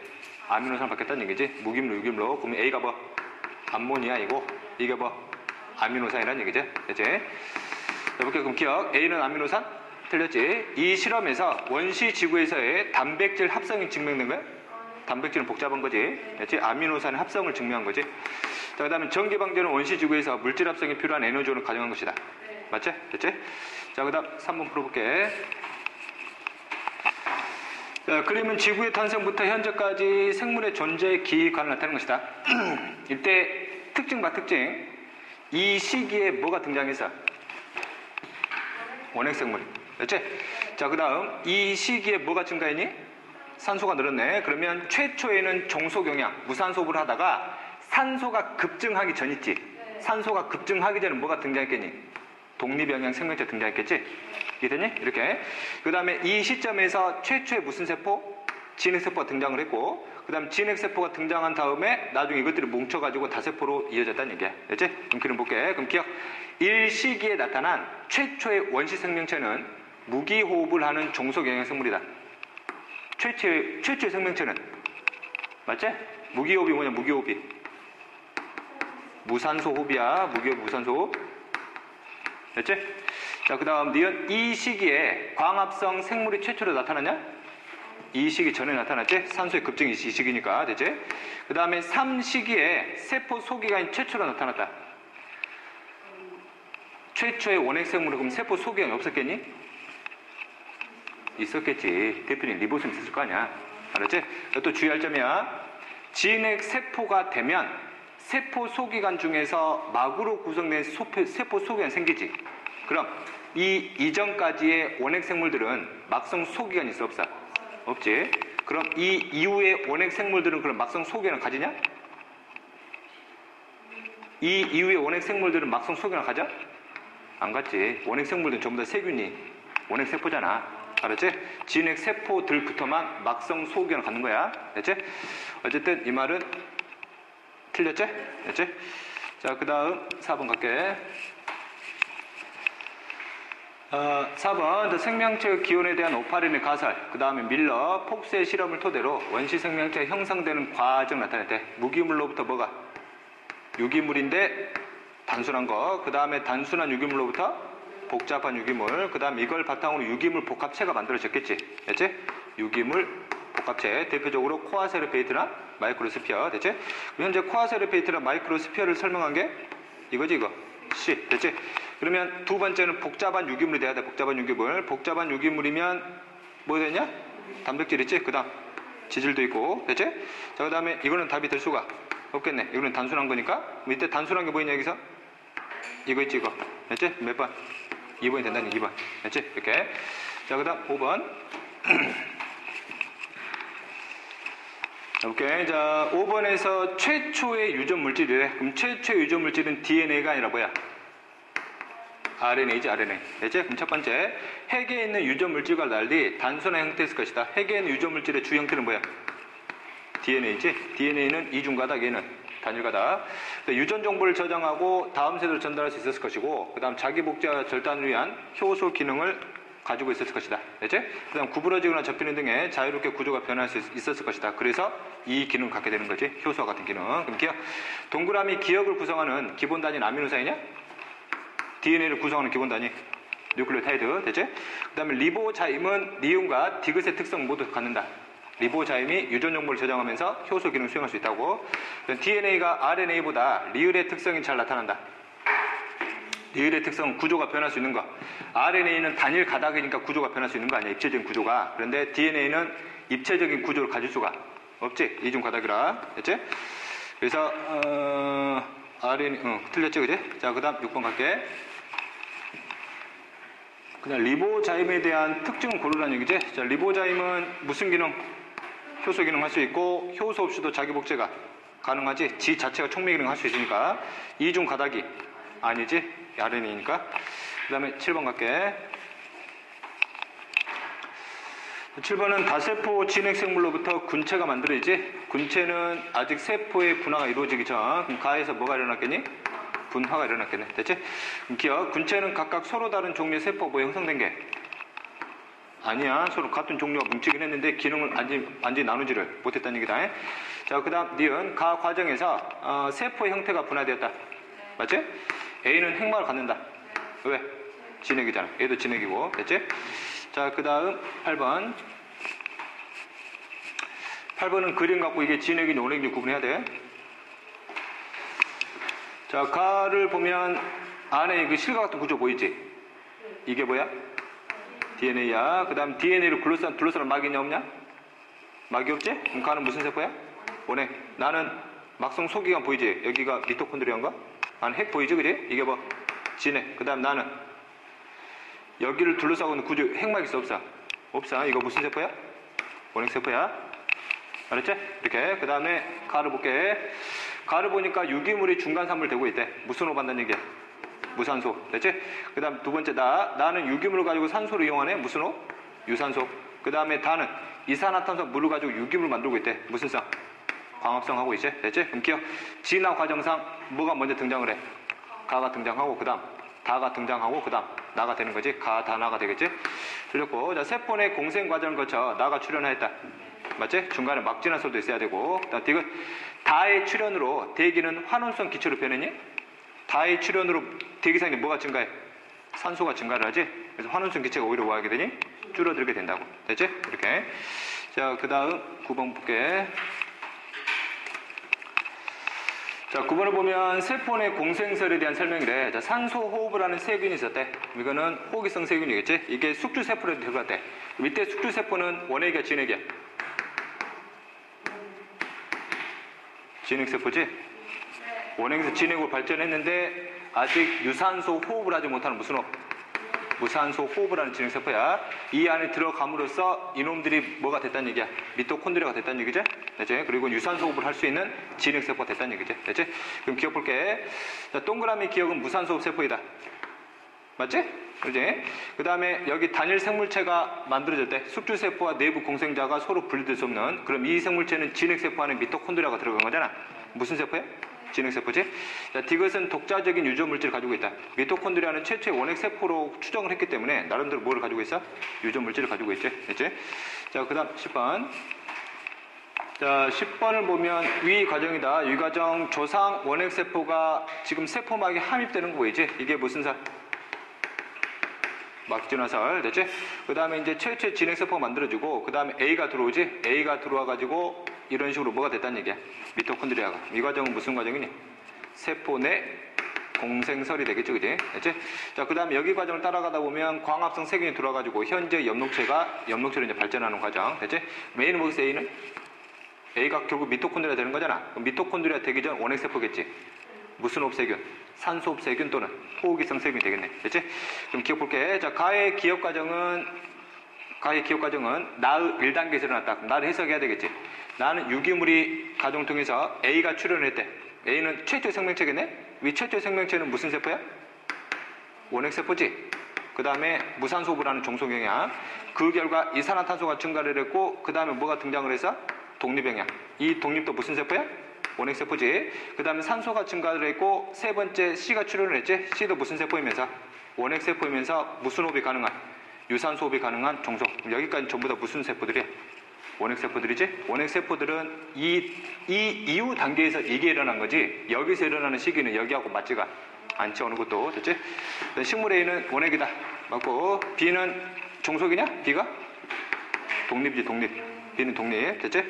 S1: 아미노산을 바뀌었다는 얘기지. 무기물 유기물로. 그럼 A가 뭐? 암모니아이고 이게 뭐? 아미노산이라는 얘기죠. 됐지? 자, 볼게요. 그럼 기억. A는 아미노산? 틀렸지? 이 실험에서 원시 지구에서의 단백질 합성이 증명된 거야? 단백질은 복잡한 거지. 됐지? 아미노산의 합성을 증명한 거지. 자, 그 다음에 전기방전은 원시 지구에서 물질 합성에 필요한 에너지원을 가정한 것이다. 맞지? 됐지? 자, 그 다음 3번 풀어볼게. 자, 그림은 지구의 탄생부터 현재까지 생물의 존재의 기관을 나타내는 것이다. 이때 특징 봐, 특징. 이 시기에 뭐가 등장했어? 원핵생물. 됐지? 자, 그 다음 이 시기에 뭐가 증가했니? 산소가 늘었네. 그러면 최초에는 종속영양, 무산소를 하다가 산소가 급증하기 전 있지? 산소가 급증하기 전에 뭐가 등장했겠니? 독립영양 생명체 등장했겠지? 이해되니? 이렇게. 그 다음에 이 시점에서 최초의 무슨 세포? 진핵세포가 등장을 했고, 그 다음 진핵세포가 등장한 다음에 나중에 이것들이 뭉쳐가지고 다세포로 이어졌다는 얘기야. 됐지? 그럼 그림 볼게. 그럼 기억. 1시기에 나타난 최초의 원시 생명체는 무기호흡을 하는 종속영양생물이다. 최초의 생명체는 맞지? 무기호흡이 뭐냐? 무기호흡이 무산소호흡이야. 무기호흡 무산소호흡. 됐지? 자, 그 다음 니은 이 시기에 광합성 생물이 최초로 나타났냐? 이 시기 전에 나타났지? 산소의 급증이 이 시기니까. 됐지? 그 다음에 3시기에 세포 소기관이 최초로 나타났다. 최초의 원핵생물은 그럼 세포 소기관이 없었겠니? 있었겠지. 대표님 리보솜 있었을 거 아니야. 알았지? 또 주의할 점이야. 진핵세포가 되면 세포 소기관 중에서 막으로 구성된 세포 소기관이 생기지. 그럼 이 이전까지의 원핵생물들은 막성 소기관이 있어 없어? 없지. 그럼 이 이후의 원핵생물들은 그럼 막성 소기관을 가지냐? 이 이후의 원핵생물들은 막성 소기관을 가져? 안 갔지. 원핵생물들은 전부 다 세균이 원핵세포잖아. 알았지? 진핵세포들부터만 막성 소기관을 갖는 거야. 됐지? 어쨌든 이 말은 틀렸지? 됐지? 자, 그 다음 4번 갈게. 4번 생명체의 기원에 대한 오파린의 가설, 그 다음에 밀러, 폭스의 실험을 토대로 원시 생명체가 형성되는 과정을 나타냈대. 무기물로부터 뭐가? 유기물인데 단순한 거. 그 다음에 단순한 유기물로부터 복잡한 유기물. 그 다음 이걸 바탕으로 유기물 복합체가 만들어졌겠지. 됐지? 유기물 복합체. 대표적으로 코아세르페이트나 마이크로스피어. 됐지? 현재 코아세르페이트나 마이크로스피어를 설명한 게 이거지, 이거. C. 됐지? 그러면 두 번째는 복잡한 유기물이 돼야 돼. 복잡한 유기물. 복잡한 유기물이면 뭐 되냐? 단백질 있지? 그 다음 지질도 있고. 됐지? 자, 그 다음에 이거는 답이 될 수가 없겠네. 이거는 단순한 거니까. 밑에 단순한 게 뭐있냐 여기서? 이거 있지, 이거. 됐지? 몇 번? 2번이 된다니, 2번. 됐지? 이렇게. 자, 그 다음 5번. 오케이. 자, 5번에서 최초의 유전 물질이래. 그럼 최초의 유전 물질은 DNA가 아니라 뭐야? RNA지, RNA. 됐지? 그럼 첫 번째, 핵에 있는 유전 물질과 달리 단순한 형태였을 것이다. 핵에 있는 유전 물질의 주 형태는 뭐야? DNA지? DNA는 이중가닥, 얘는 단일 가닥. 유전 정보를 저장하고 다음 세대로 전달할 수 있었을 것이고, 그 다음 자기 복제와 절단을 위한 효소 기능을 가지고 있었을 것이다. 됐지? 그 다음 구부러지거나 접히는 등의 자유롭게 구조가 변할 수 있었을 것이다. 그래서 이 기능을 갖게 되는 거지. 효소와 같은 기능. 그럼 기억. 동그라미 기억을 구성하는 기본 단위는 아미노산이냐? DNA를 구성하는 기본 단위. 뉴클레오타이드. 됐지? 그 다음에 리보자임은 리움과 디귿의 특성 모두 갖는다. 리보자임이 유전 정보를 저장하면서 효소 기능을 수행할 수 있다고. DNA가 RNA보다 리을의 특성이 잘 나타난다. 리을의 특성은 구조가 변할 수 있는 거. RNA는 단일 가닥이니까 구조가 변할 수 있는 거 아니야. 입체적인 구조가. 그런데 DNA는 입체적인 구조를 가질 수가 없지. 이중 가닥이라. 됐지? 그래서 RNA 틀렸지, 그지? 자, 그 다음 6번 갈게. 그냥 리보자임에 대한 특징을 고르라는 얘기지. 자, 리보자임은 무슨 기능? 효소 기능 할 수 있고, 효소 없이도 자기 복제가 가능하지. 지 자체가 촉매 기능 할 수 있으니까. 이중 가닥이 아니지. RNA니까. 그 다음에 7번 갈게. 7번은 다세포 진핵생물로부터 군체가 만들어지지. 군체는 아직 세포의 분화가 이루어지기 전. 그럼 가에서 뭐가 일어났겠니? 분화가 일어났겠네. 됐지? 그럼 기억. 군체는 각각 서로 다른 종류의 세포가 뭐 형성된 게 아니야. 서로 같은 종류가 뭉치긴 했는데 기능을 완전히 나누지를 못했다는 얘기다. 자, 그 다음 니은. 가 과정에서 세포의 형태가 분화되었다. 맞지? A는 핵막을 갖는다. 왜? 진핵이잖아. A도 진핵이고. 됐지? 자, 그 다음 8번. 8번은 그림 갖고 이게 진핵인지 원핵인지 구분해야 돼. 자, 가를 보면 안에 그 실과 같은 구조 보이지? 이게 뭐야? DNA야. 그 다음 DNA를 둘러싸는 막이 있냐 없냐? 막이 없지? 그럼 가는 무슨 세포야? 원핵. 나는 막성 소기관 보이지? 여기가 미토콘드리아인가? 안에 핵 보이지? 그지? 이게 뭐? 진핵. 그 다음 나는 여기를 둘러싸고 있는 구조 핵막 있어 없어? 없어. 이거 무슨 세포야? 원핵 세포야. 알았지? 이렇게. 그 다음에 가를 볼게. 가를 보니까 유기물이 중간산물 되고 있대. 무슨 호 받는 얘기야? 무산소. 됐지? 그 다음 두 번째 나는 유기물을 가지고 산소를 이용하네. 무슨 호? 유산소. 그 다음에 다는 이산화탄소 물을 가지고 유기물을 만들고 있대. 무슨 성? 광합성 하고 있지? 됐지? 그럼 기억. 진화 과정상 뭐가 먼저 등장을 해? 가가 등장하고 그 다음 다가 등장하고 그 다음 나가 되는 거지. 가, 다, 나가 되겠지? 틀렸고. 자, 세포 내 공생 과정을 거쳐 나가 출현하였다. 맞지? 중간에 막진화소도 있어야 되고. 디귿. 다의 출현으로 대기는 환원성 기체로 변했니? 다의 출현으로 대기상에 뭐가 증가해? 산소가 증가를 하지? 그래서 환원성 기체가 오히려 뭐 하게 되니? 줄어들게 된다고. 됐지? 이렇게. 자, 그 다음 9번 볼게. 자, 9번을 보면 세포 내 공생설에 대한 설명이래. 자, 산소 호흡을 하는 세균이 있었대. 이거는 호기성 세균이겠지? 이게 숙주세포로 들어갔대. 밑에 숙주세포는 원핵이야, 진핵이야? 진핵세포지? 원핵에서 진핵으로 발전했는데 아직 유산소 호흡을 하지 못하는 무슨 호흡? 무산소 호흡을 하는 진핵세포야. 이 안에 들어감으로써 이놈들이 뭐가 됐다는 얘기야? 미토콘드리아가 됐다는 얘기지? 됐지? 그리고 유산소 호흡을 할 수 있는 진핵세포가 됐다는 얘기지? 됐지? 그럼 기억 볼게. 자, 동그라미 기억은 무산소 호흡 세포이다. 맞지? 그지? 그 다음에 여기 단일 생물체가 만들어졌대. 숙주세포와 내부 공생자가 서로 분리될 수 없는. 그럼 이 생물체는 진핵세포 안에 미토콘드리아가 들어간 거잖아. 무슨 세포야? 진핵세포지? 자, 디귿은 독자적인 유전물질을 가지고 있다. 미토콘드리아는 최초의 원핵세포로 추정을 했기 때문에 나름대로 뭐를 가지고 있어? 유전물질을 가지고 있지. 됐지? 자, 그 다음 10번. 자, 10번을 보면 위 과정이다. 위 과정 조상 원핵세포가 지금 세포막에 함입되는 거 보이지? 이게 무슨 살? 막진화살. 됐지? 그 다음에 이제 최초의 진핵세포가 만들어지고, 그 다음에 A가 들어오지? A가 들어와가지고 이런 식으로 뭐가 됐다는 얘기야? 미토콘드리아가. 이 과정은 무슨 과정이니? 세포 내 공생설이 되겠죠, 그지? 됐지? 자, 그 다음에 여기 과정을 따라가다 보면 광합성 세균이 들어와가지고 현재 엽록체로 이제 발전하는 과정. 됐지? 메인은 뭐겠어, A는? A가 결국 미토콘드리아 되는 거잖아. 그럼 미토콘드리아 되기 전 원핵세포겠지? 무슨 호흡세균? 산소호흡세균 또는 호흡기성 세균이 되겠네. 됐지? 그럼 기억 볼게. 자, 가의 기억 과정은 나의 1단계에서 일어났다. 그럼 나를 해석해야 되겠지? 나는 유기물이 가정을 통해서 A가 출현을 했대. A는 최초의 생명체겠네? 위 최초의 생명체는 무슨 세포야? 원핵세포지? 그 다음에 무산소호흡을 하는 종속영양. 그 결과 이산화탄소가 증가를 했고, 그 다음에 뭐가 등장을 해서? 독립영양. 이 독립도 무슨 세포야? 원핵세포지. 그 다음에 산소가 증가를 했고, 세 번째 C가 출현을 했지? C도 무슨 세포이면서? 원핵세포이면서 무슨 호흡이 가능한? 유산소 호흡이 가능한 종속. 여기까지 전부 다 무슨 세포들이야? 원핵세포들이지? 원핵세포들은 이 이후 단계에서 이게 일어난 거지, 여기서 일어나는 시기는 여기하고 맞지가 않지, 어느 것도. 됐지? 식물 A는 원핵이다. 맞고, B는 종속이냐? B가? 독립이지, 독립. B는 독립. 됐지?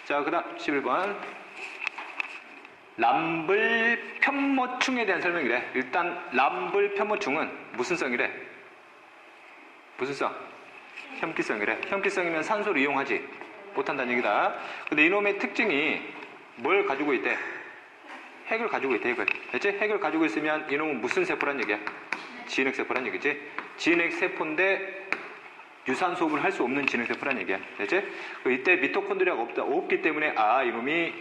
S1: 자, 그 다음 11번. 람블 편모충에 대한 설명이래. 일단 람블 편모충은 무슨 성이래? 무슨 성? 혐기성이래. 혐기성이면 산소를 이용하지 못한다는 얘기다. 근데 이놈의 특징이 뭘 가지고 있대? 핵을 가지고 있대, 핵을. 됐지? 핵을 가지고 있으면 이놈은 무슨 세포란 얘기야? 진핵세포란 얘기지? 진핵세포인데 유산소흡을 할 수 없는 진핵세포란 얘기야. 됐지? 이때 미토콘드리아가 없기 때문에, 아, 이놈이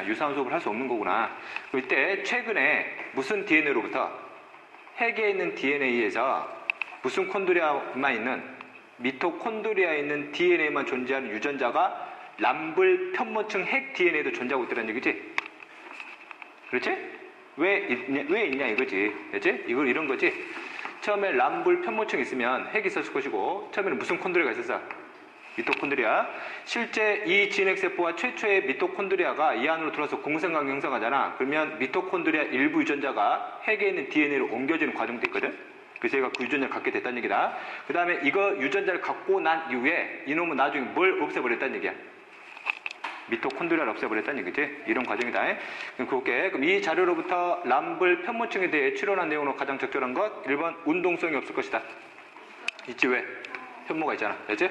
S1: 유산소흡을 할 수 없는 거구나. 이때 최근에 무슨 DNA로부터? 핵에 있는 DNA에서 무슨 콘드리아만 있는, 미토콘드리아에 있는 DNA만 존재하는 유전자가 람블 편모층 핵 DNA도 존재하고 있다는 얘기지? 그렇지? 왜 있냐 이거지. 됐지? 이걸 이런 거지. 처음에 람블 편모층이 있으면 핵이 있었을 것이고, 처음에는 무슨 콘드리아가 있었어? 미토콘드리아. 실제 이 진핵세포와 최초의 미토콘드리아가 이 안으로 들어서 공생광 형성하잖아. 그러면 미토콘드리아 일부 유전자가 핵에 있는 DNA로 옮겨지는 과정도 있거든. 그래서 얘가 그 유전자를 갖게 됐다는 얘기다. 그 다음에 이거 유전자를 갖고 난 이후에 이놈은 나중에 뭘 없애버렸다는 얘기야? 미토콘드리아를 없애버렸다는 얘기지. 이런 과정이다. 그럼 이 자료로부터 람블 편모층에 대해 추론한 내용으로 가장 적절한 것 1번 운동성이 없을 것이다. 있지. 왜? 편모가 있잖아. 됐지?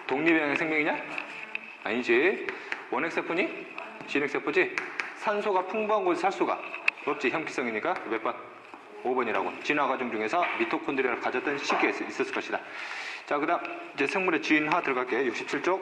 S1: 독립형의 생명이냐? 아니지. 원핵세포니? 진핵세포지? 산소가 풍부한 곳에 살 수가 없지. 혐기성이니까. 몇 번? 5번이라고. 진화 과정 중에서 미토콘드리아를 가졌던 시기에 있었을 것이다. 자, 그 다음 이제 생물의 진화 들어갈게. 67쪽.